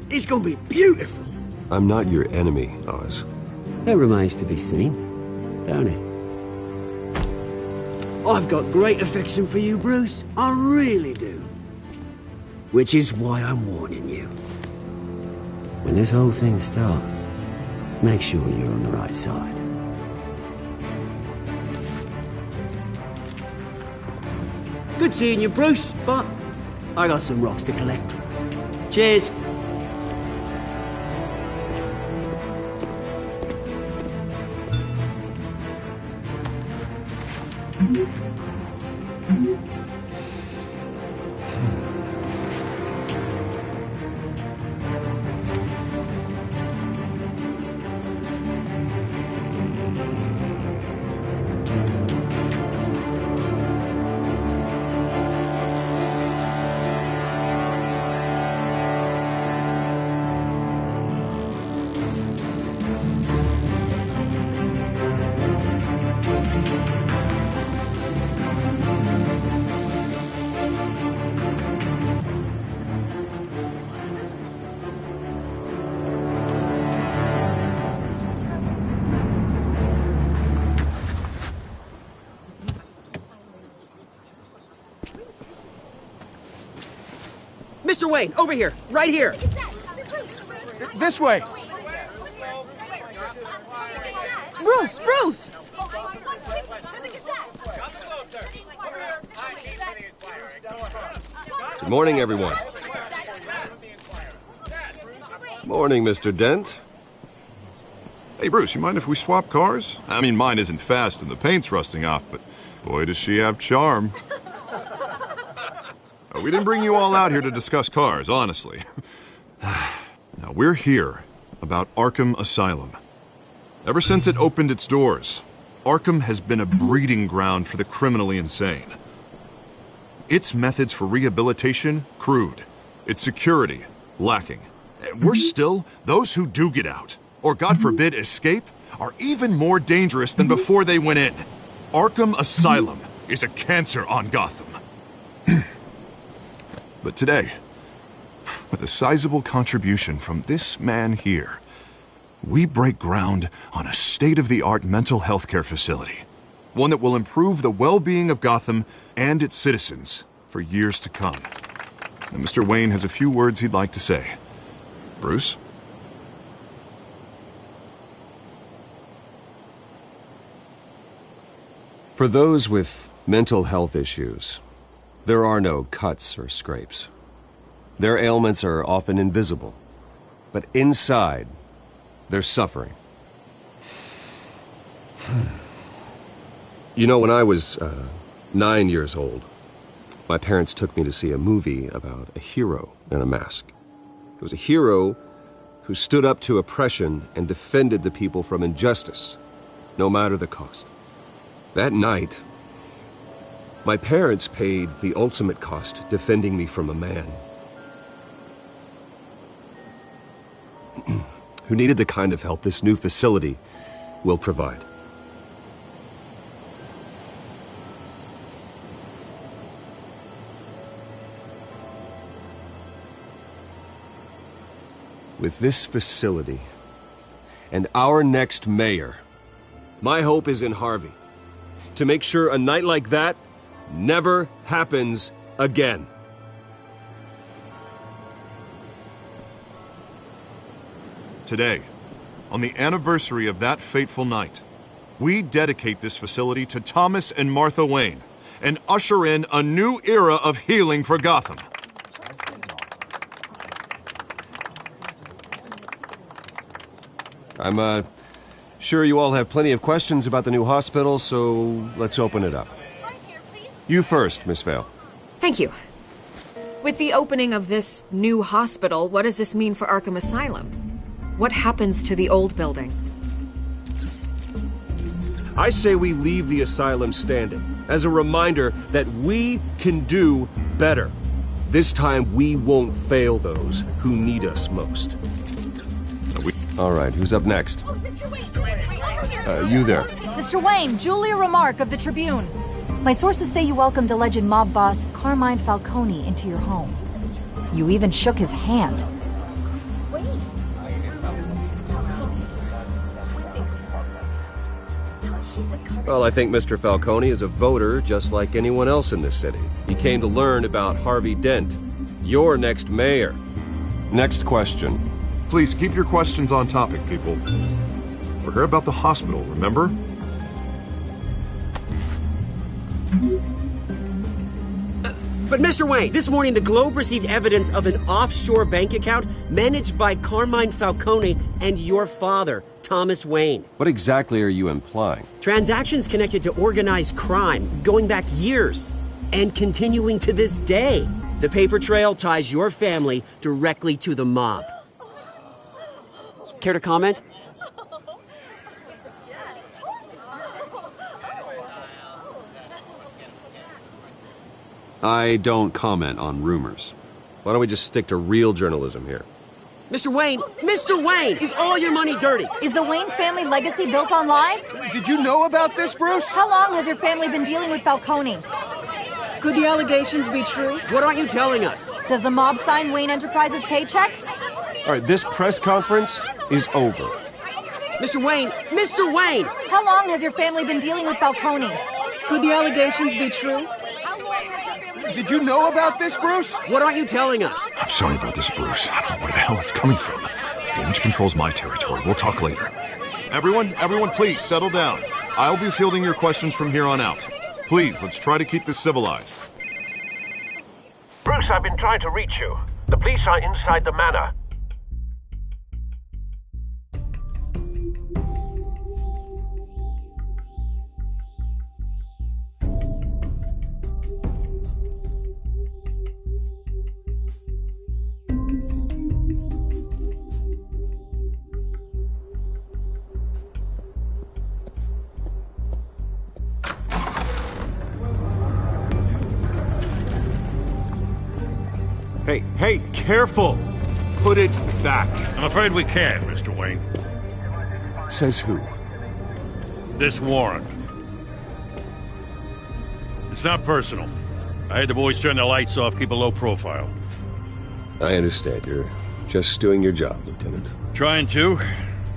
It's gonna be beautiful. I'm not your enemy, Oz. That remains to be seen, don't it? I've got great affection for you, Bruce. I really do. Which is why I'm warning you. When this whole thing starts, make sure you're on the right side. Good seeing you, Bruce, but I got some rocks to collect. Cheers. Mr. Wayne, over here, right here. This way. Bruce! Good morning, everyone. Morning, Mr. Dent. Hey, Bruce, you mind if we swap cars? I mean, mine isn't fast and the paint's rusting off, but boy, does she have charm. We didn't bring you all out here to discuss cars, honestly. Now, we're here about Arkham Asylum. Ever since it opened its doors, Arkham has been a breeding ground for the criminally insane. Its methods for rehabilitation, crude. Its security, lacking. Worse still, those who do get out, or God forbid escape, are even more dangerous than before they went in. Arkham Asylum is a cancer on Gotham. But today, with a sizable contribution from this man here, we break ground on a state-of-the-art mental health care facility. One that will improve the well-being of Gotham and its citizens for years to come. And Mr. Wayne has a few words he'd like to say. Bruce? For those with mental health issues, there are no cuts or scrapes. Their ailments are often invisible, but inside, they're suffering. You know, when I was 9 years old, my parents took me to see a movie about a hero in a mask. It was a hero who stood up to oppression and defended the people from injustice, no matter the cost. That night, my parents paid the ultimate cost defending me from a man who needed the kind of help this new facility will provide. With this facility and our next mayor, my hope is in Harvey, to make sure a night like that never happens again. Today, on the anniversary of that fateful night, we dedicate this facility to Thomas and Martha Wayne and usher in a new era of healing for Gotham. I'm sure you all have plenty of questions about the new hospital, so let's open it up. You first, Miss Vale. Thank you. With the opening of this new hospital, what does this mean for Arkham Asylum? What happens to the old building? I say we leave the asylum standing, as a reminder that we can do better. This time we won't fail those who need us most. All right, who's up next? You there. Mr. Wayne, Julia Remark of the Tribune. My sources say you welcomed alleged mob boss Carmine Falcone into your home. You even shook his hand. Well, I think Mr. Falcone is a voter just like anyone else in this city. He came to learn about Harvey Dent, your next mayor. Next question. Please keep your questions on topic, people. We're here about the hospital, remember? But Mr. Wayne, this morning the Globe received evidence of an offshore bank account managed by Carmine Falcone and your father, Thomas Wayne. What exactly are you implying? Transactions connected to organized crime going back years and continuing to this day. The paper trail ties your family directly to the mob. Care to comment? I don't comment on rumors. Why don't we just stick to real journalism here? Mr. Wayne, is all your money dirty? Is the Wayne family legacy built on lies? Did you know about this, Bruce? How long has your family been dealing with Falcone? Could the allegations be true? What aren't you telling us? Does the mob sign Wayne Enterprises paychecks? All right, this press conference is over. Mr. Wayne! How long has your family been dealing with Falcone? Could the allegations be true? Did you know about this, Bruce? What aren't you telling us? I'm sorry about this, Bruce. I don't know where the hell it's coming from. Damage control's my territory. We'll talk later. Everyone, please settle down. I'll be fielding your questions from here on out. Please, let's try to keep this civilized. Bruce, I've been trying to reach you. The police are inside the manor. Hey, careful! Put it back. I'm afraid we can't, Mr. Wayne. Says who? This warrant. It's not personal. I had the boys turn the lights off, keep a low profile. I understand. You're just doing your job, Lieutenant. Trying to.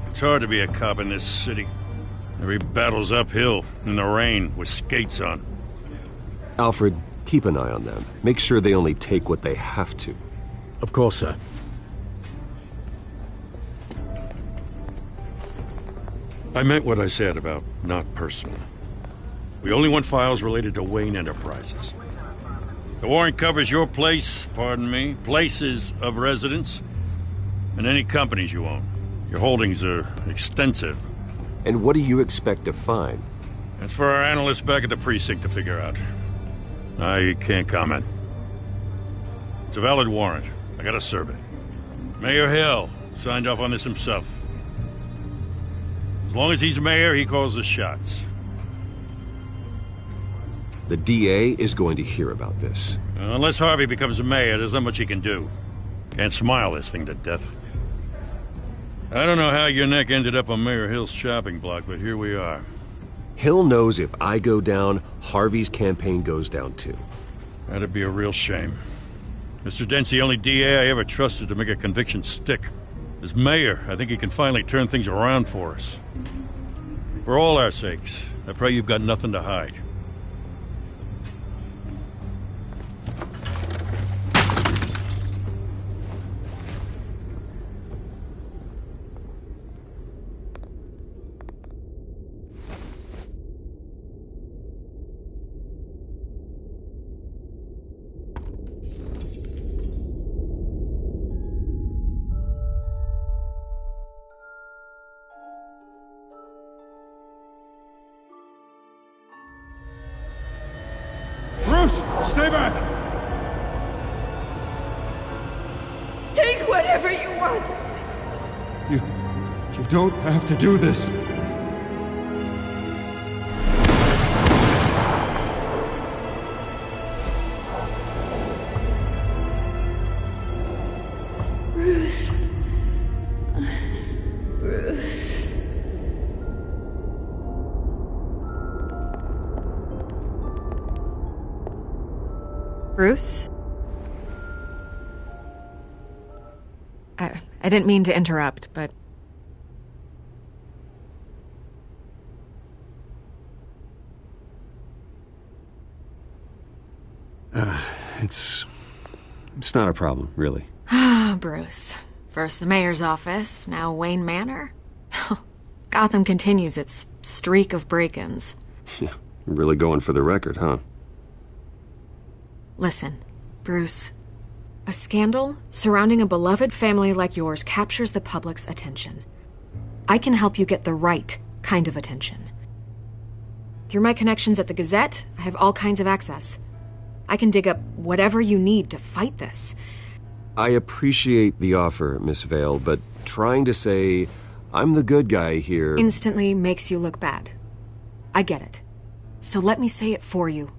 It's hard to be a cop in this city. Every battle's uphill, in the rain, with skates on. Alfred, keep an eye on them. Make sure they only take what they have to. Of course, sir. I meant what I said about not personal. We only want files related to Wayne Enterprises. The warrant covers your places of residence, and any companies you own. Your holdings are extensive. And what do you expect to find? That's for our analysts back at the precinct to figure out. I can't comment. It's a valid warrant. I gotta serve it. Mayor Hill signed off on this himself. As long as he's mayor, he calls the shots. The DA is going to hear about this. Unless Harvey becomes a mayor, there's not much he can do. Can't smile this thing to death. I don't know how your neck ended up on Mayor Hill's shopping block, but here we are. Hill knows if I go down, Harvey's campaign goes down too. That'd be a real shame. Mr. Dent's the only DA I ever trusted to make a conviction stick. As mayor, I think he can finally turn things around for us. For all our sakes, I pray you've got nothing to hide. Stay back! Take whatever you want. You don't have to do this. Bruce. Bruce. Bruce? I didn't mean to interrupt, but... It's not a problem, really. Ah, Bruce. First the mayor's office, now Wayne Manor. Gotham continues its streak of break-ins. Yeah, really going for the record, huh? Listen, Bruce. A scandal surrounding a beloved family like yours captures the public's attention. I can help you get the right kind of attention. Through my connections at the Gazette, I have all kinds of access. I can dig up whatever you need to fight this. I appreciate the offer, Miss Vale, but trying to say I'm the good guy here instantly makes you look bad. I get it. So let me say it for you.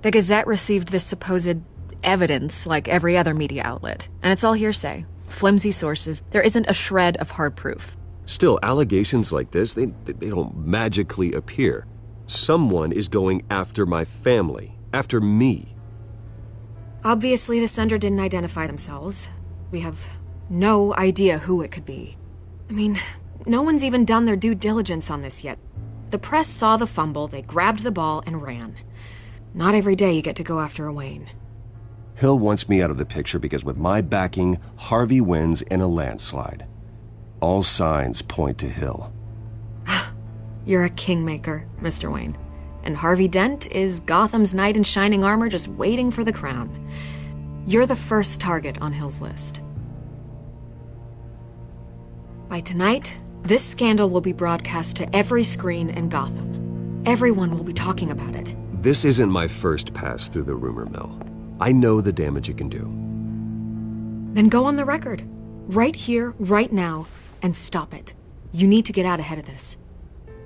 The Gazette received this supposed evidence like every other media outlet, and it's all hearsay. Flimsy sources. There isn't a shred of hard proof. Still, allegations like this, they don't magically appear. Someone is going after my family, after me. Obviously, the sender didn't identify themselves. We have no idea who it could be. I mean, no one's even done their due diligence on this yet. The press saw the fumble, they grabbed the ball and ran. Not every day you get to go after a Wayne. Hill wants me out of the picture because with my backing, Harvey wins in a landslide. All signs point to Hill. You're a kingmaker, Mr. Wayne. And Harvey Dent is Gotham's knight in shining armor just waiting for the crown. You're the first target on Hill's list. By tonight, this scandal will be broadcast to every screen in Gotham. Everyone will be talking about it. This isn't my first pass through the rumor mill. I know the damage it can do. Then go on the record. Right here, right now, and stop it. You need to get out ahead of this.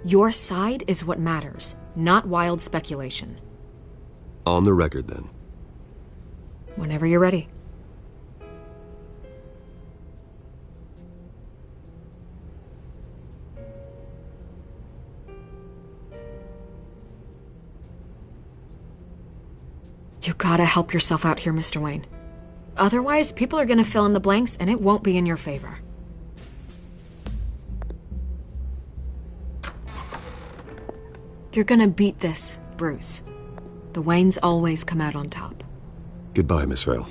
Your side is what matters, not wild speculation. On the record, then. Whenever you're ready. You gotta help yourself out here, Mr. Wayne. Otherwise, people are gonna fill in the blanks and it won't be in your favor. You're gonna beat this, Bruce. The Waynes always come out on top. Goodbye, Miss Vale.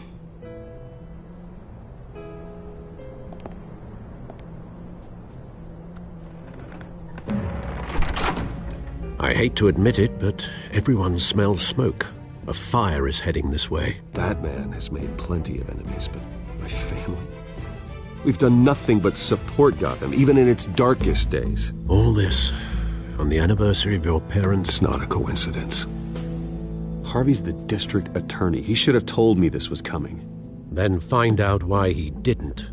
I hate to admit it, but everyone smells smoke. A fire is heading this way. Batman has made plenty of enemies, but my family? We've done nothing but support Gotham, even in its darkest days. All this on the anniversary of your parents'... It's not a coincidence. Harvey's the district attorney. He should have told me this was coming. Then find out why he didn't.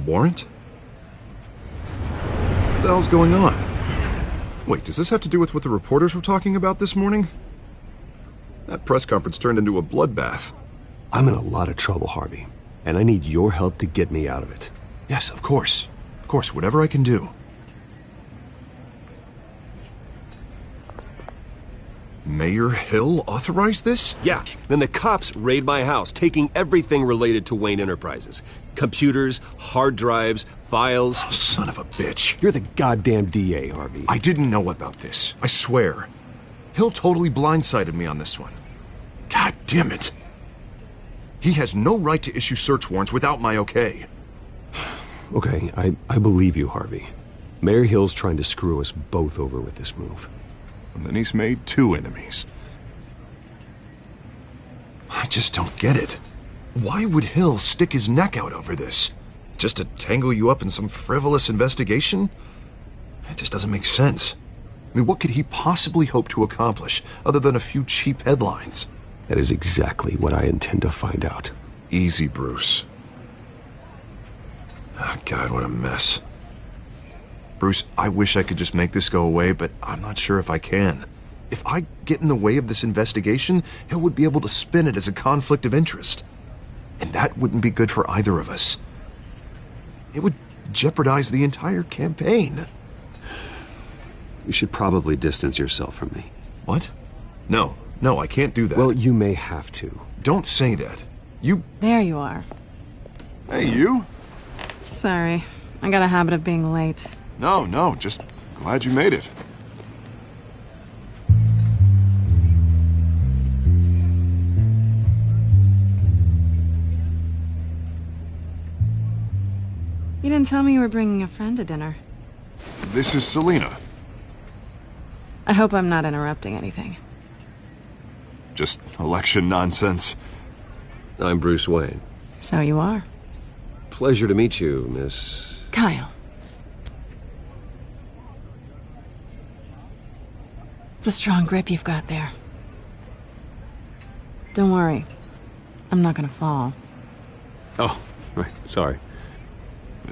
Warrant? What the hell's going on? Wait, does this have to do with what the reporters were talking about this morning? That press conference turned into a bloodbath. I'm in a lot of trouble, Harvey, and I need your help to get me out of it. Yes, of course. Of course, whatever I can do. Mayor Hill authorized this? Yeah, then the cops raid my house, taking everything related to Wayne Enterprises. Computers, hard drives, files. Oh, son of a bitch. You're the goddamn DA, Harvey. I didn't know about this. I swear. Hill totally blindsided me on this one. God damn it. He has no right to issue search warrants without my okay. Okay, I believe you, Harvey. Mayor Hill's trying to screw us both over with this move. And then he's made 2 enemies. I just don't get it. Why would Hill stick his neck out over this? Just to tangle you up in some frivolous investigation? It just doesn't make sense. I mean, what could he possibly hope to accomplish other than a few cheap headlines? That is exactly what I intend to find out. Easy, Bruce. Oh, God, what a mess. Bruce, I wish I could just make this go away, but I'm not sure if I can. If I get in the way of this investigation, Hill would be able to spin it as a conflict of interest. And that wouldn't be good for either of us. It would jeopardize the entire campaign. You should probably distance yourself from me. What? No, I can't do that. Well, you may have to. Don't say that. You... There you are. Hey, you? Sorry. I got a habit of being late. No, just glad you made it. You didn't tell me you were bringing a friend to dinner. This is Selina. I hope I'm not interrupting anything. Just election nonsense. I'm Bruce Wayne. So you are. Pleasure to meet you, Miss... Kyle. It's a strong grip you've got there. Don't worry. I'm not gonna fall. Oh, right, sorry.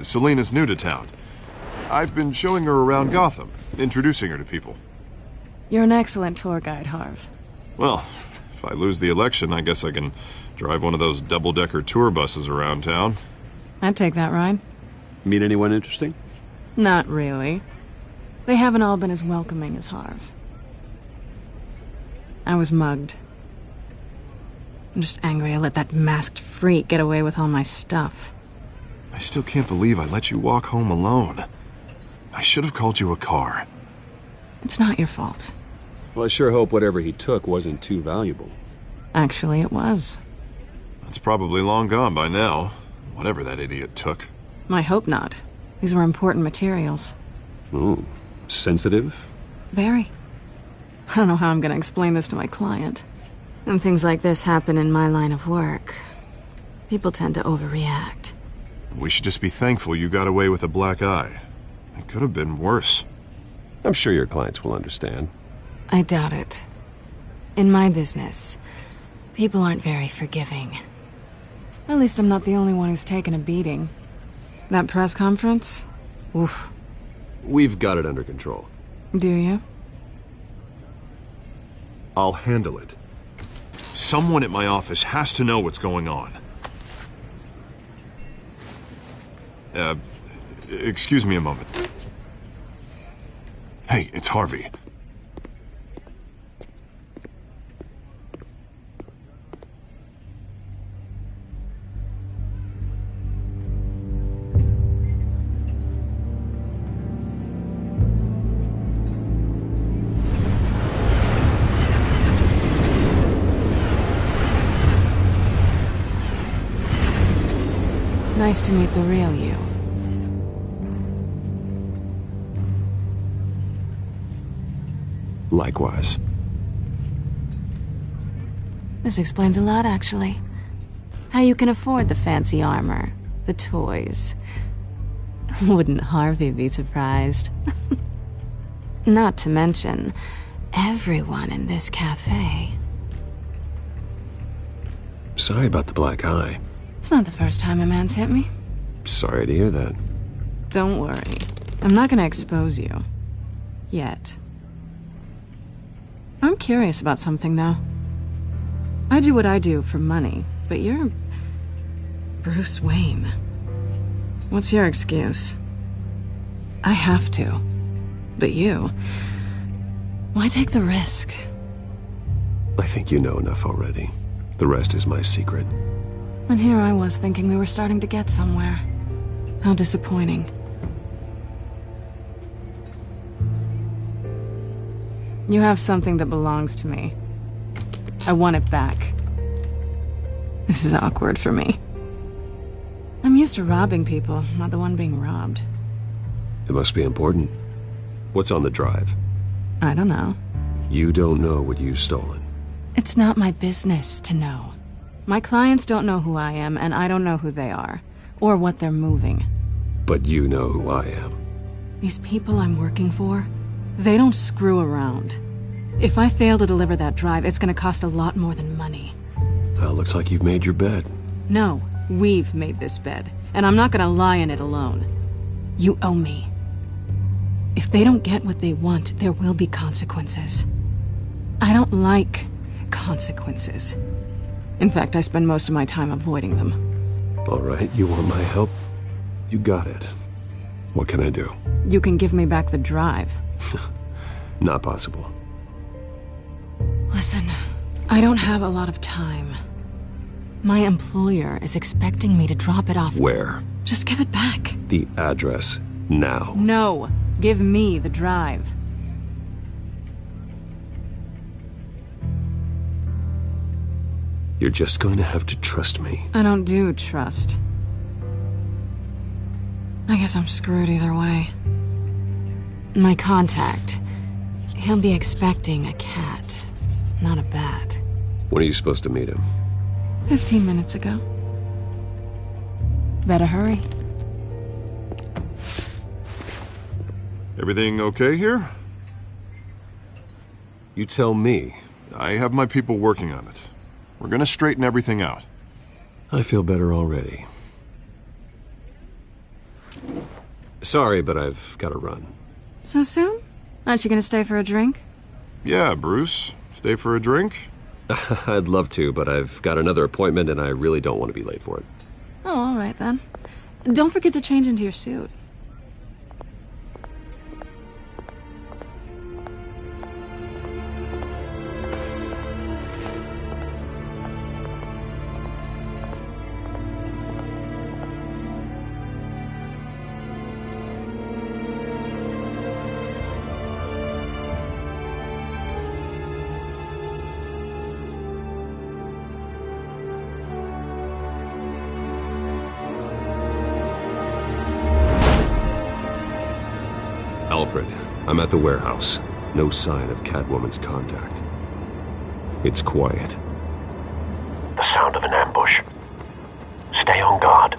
Selina's new to town. I've been showing her around Gotham, introducing her to people. You're an excellent tour guide, Harv. Well, if I lose the election, I guess I can drive one of those double-decker tour buses around town. I'd take that ride. Meet anyone interesting? Not really. They haven't all been as welcoming as Harv. I was mugged. I'm just angry I let that masked freak get away with all my stuff. I still can't believe I let you walk home alone. I should have called you a car. It's not your fault. Well, I sure hope whatever he took wasn't too valuable. Actually, it was. It's probably long gone by now, whatever that idiot took. I hope not. These were important materials. Ooh, sensitive? Very. I don't know how I'm gonna explain this to my client. When things like this happen in my line of work, people tend to overreact. We should just be thankful you got away with a black eye. It could have been worse. I'm sure your clients will understand. I doubt it. In my business, people aren't very forgiving. At least I'm not the only one who's taken a beating. That press conference? Oof. We've got it under control. Do you? I'll handle it. Someone at my office has to know what's going on. Excuse me a moment. Hey, it's Harvey. Nice to meet the real you. Likewise. This explains a lot, actually. How you can afford the fancy armor, the toys. Wouldn't Harvey be surprised? Not to mention, everyone in this cafe. Sorry about the black eye. It's not the first time a man's hit me. Sorry to hear that. Don't worry. I'm not gonna expose you. Yet. I'm curious about something, though. I do what I do for money, but you're... Bruce Wayne. What's your excuse? I have to. But you... Why take the risk? I think you know enough already. The rest is my secret. And here I was thinking we were starting to get somewhere. How disappointing. You have something that belongs to me. I want it back. This is awkward for me. I'm used to robbing people, not the one being robbed. It must be important. What's on the drive? I don't know. You don't know what you've stolen. It's not my business to know. My clients don't know who I am, and I don't know who they are, or what they're moving. But you know who I am. These people I'm working for, they don't screw around. If I fail to deliver that drive, it's gonna cost a lot more than money. Well, looks like you've made your bed. No, we've made this bed, and I'm not gonna lie in it alone. You owe me. If they don't get what they want, there will be consequences. I don't like consequences. In fact, I spend most of my time avoiding them. All right, you want my help? You got it. What can I do? You can give me back the drive. Not possible. Listen, I don't have a lot of time. My employer is expecting me to drop it off. Where? Just give it back. The address, now. No, give me the drive. You're just going to have to trust me. I don't do trust. I guess I'm screwed either way. My contact, he'll be expecting a cat, not a bat. When are you supposed to meet him? 15 minutes ago. Better hurry. Everything okay here? You tell me. I have my people working on it. We're gonna straighten everything out. I feel better already. Sorry, but I've got to run. So soon? Aren't you gonna stay for a drink? Yeah, Bruce. Stay for a drink? I'd love to, but I've got another appointment and I really don't want to be late for it. Oh, all right then. Don't forget to change into your suit. Alfred, I'm at the warehouse. No sign of Catwoman's contact. It's quiet. The sound of an ambush. Stay on guard.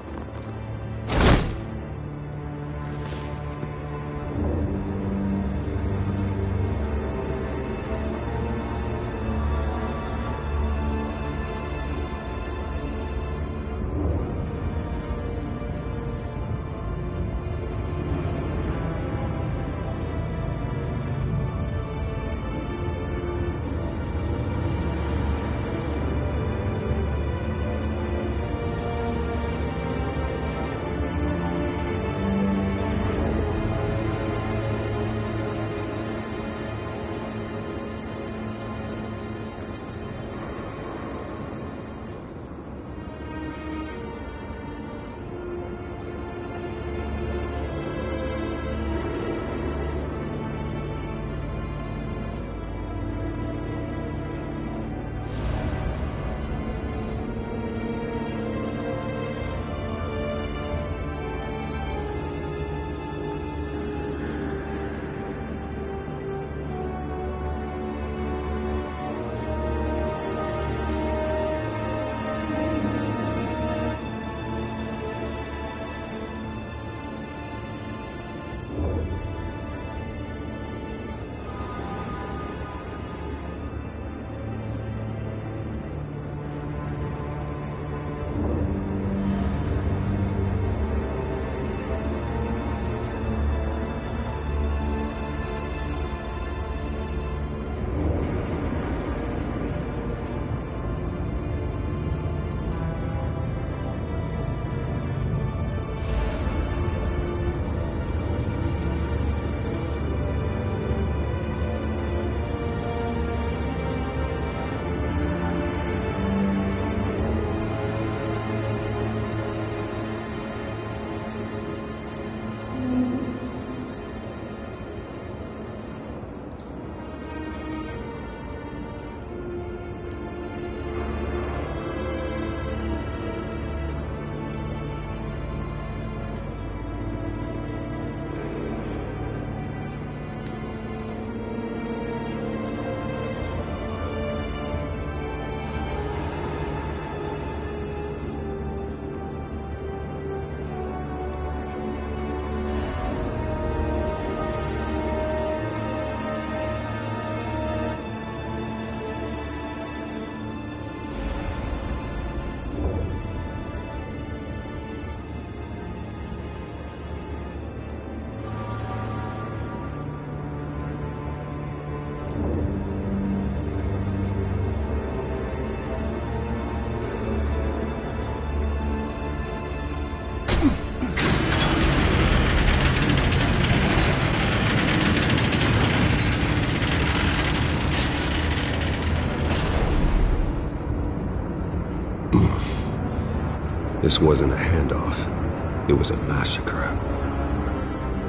This wasn't a handoff. It was a massacre.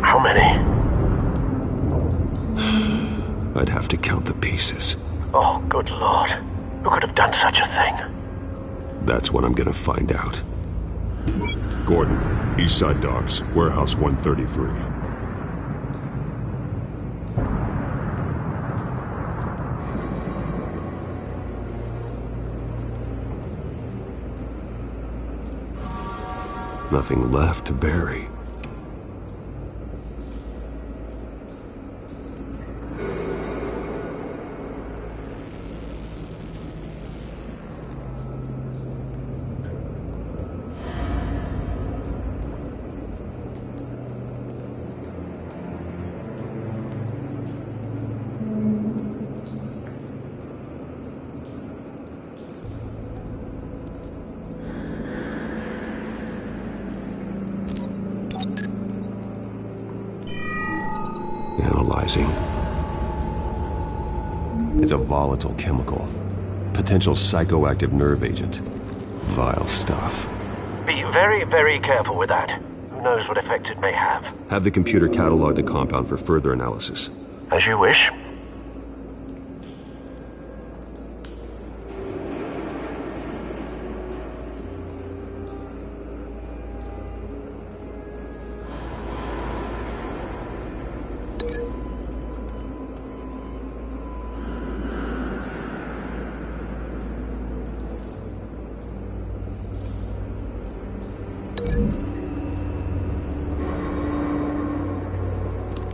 How many? I'd have to count the pieces. Oh, good lord. Who could have done such a thing? That's what I'm gonna find out. Gordon, Eastside Docks, Warehouse 133. Nothing left to bury. Analyzing. It's a volatile chemical. Potential psychoactive nerve agent. Vile stuff. Be very, very careful with that. Who knows what effects it may have. Have the computer catalog the compound for further analysis. As you wish.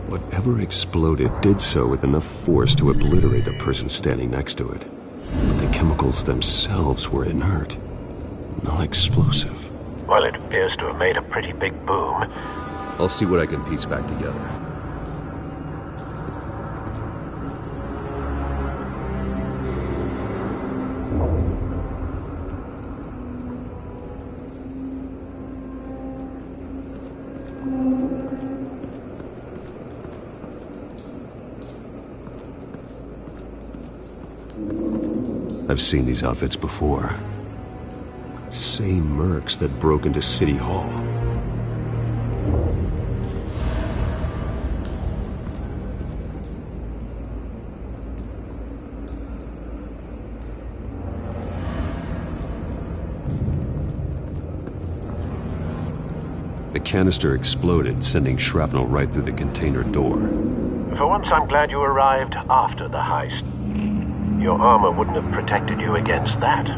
Whatever exploded did so with enough force to obliterate the person standing next to it. But the chemicals themselves were inert, not explosive. Well, it appears to have made a pretty big boom. I'll see what I can piece back together. I've seen these outfits before. Same mercs that broke into City Hall. The canister exploded, sending shrapnel right through the container door. For once, I'm glad you arrived after the heist. Your armor wouldn't have protected you against that.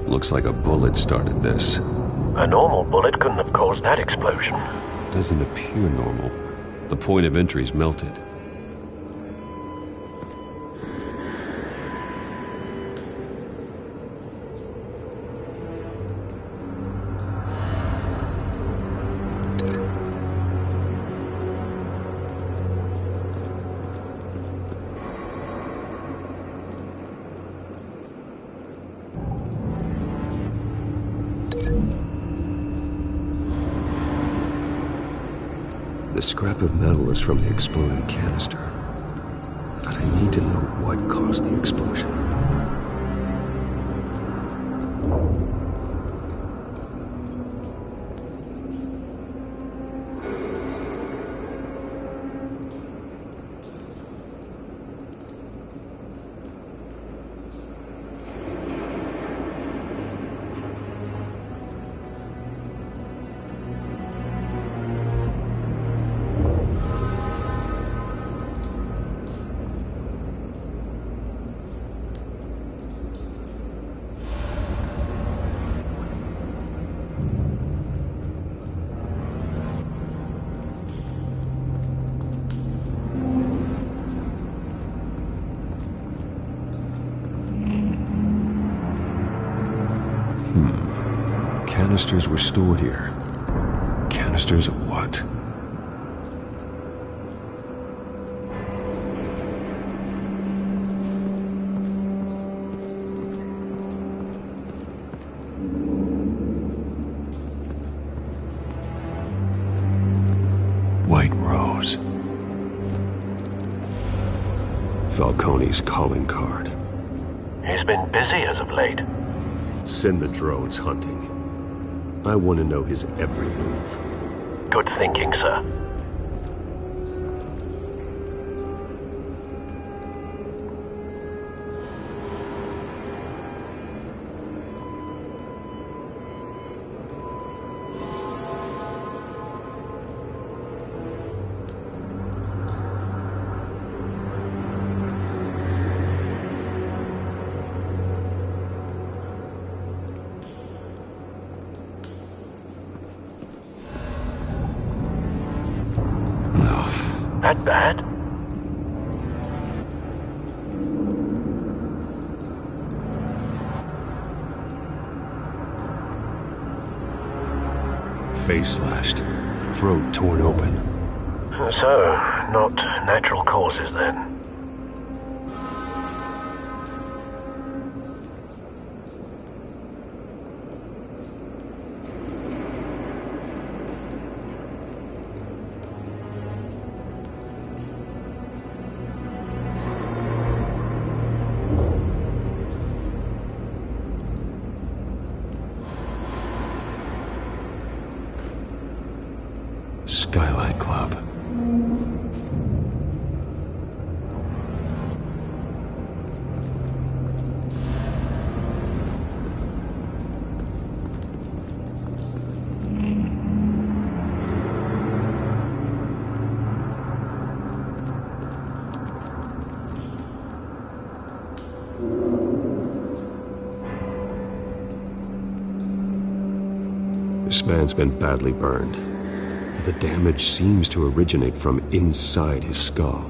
Looks like a bullet started this. A normal bullet couldn't have caused that explosion. Doesn't appear normal. The point of entry's melted. The scrap of metal is from the exploded canister. But I need to know what caused the explosion. Canisters were stored here. Canisters of what? White Rose. Falcone's calling card. He's been busy as of late. Send the drones hunting. I want to know his every move. Good thinking, sir. That bad? Face slashed, throat torn open. So, not natural causes then. Skyline Club. This man's been badly burned. The damage seems to originate from inside his skull.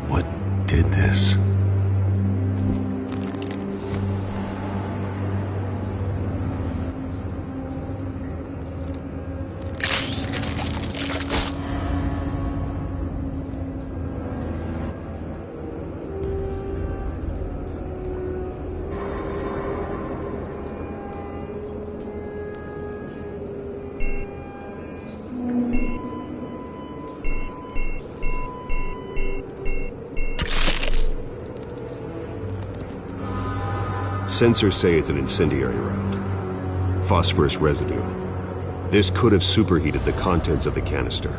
What did this? Sensors say it's an incendiary route. Phosphorus residue. This could have superheated the contents of the canister,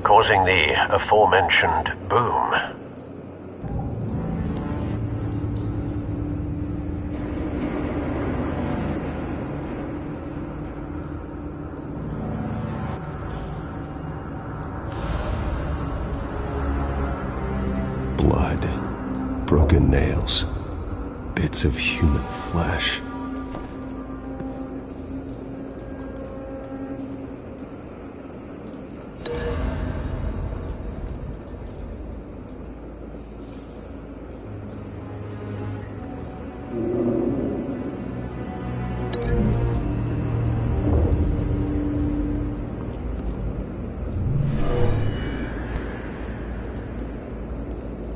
Causing the aforementioned boom. Blood, broken nails, bits of human flesh.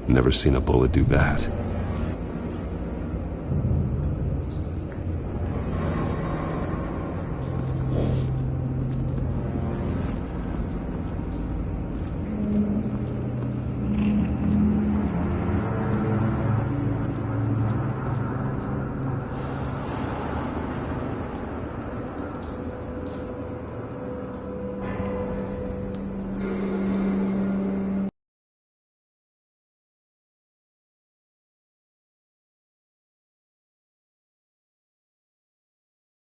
Never seen a bullet do that.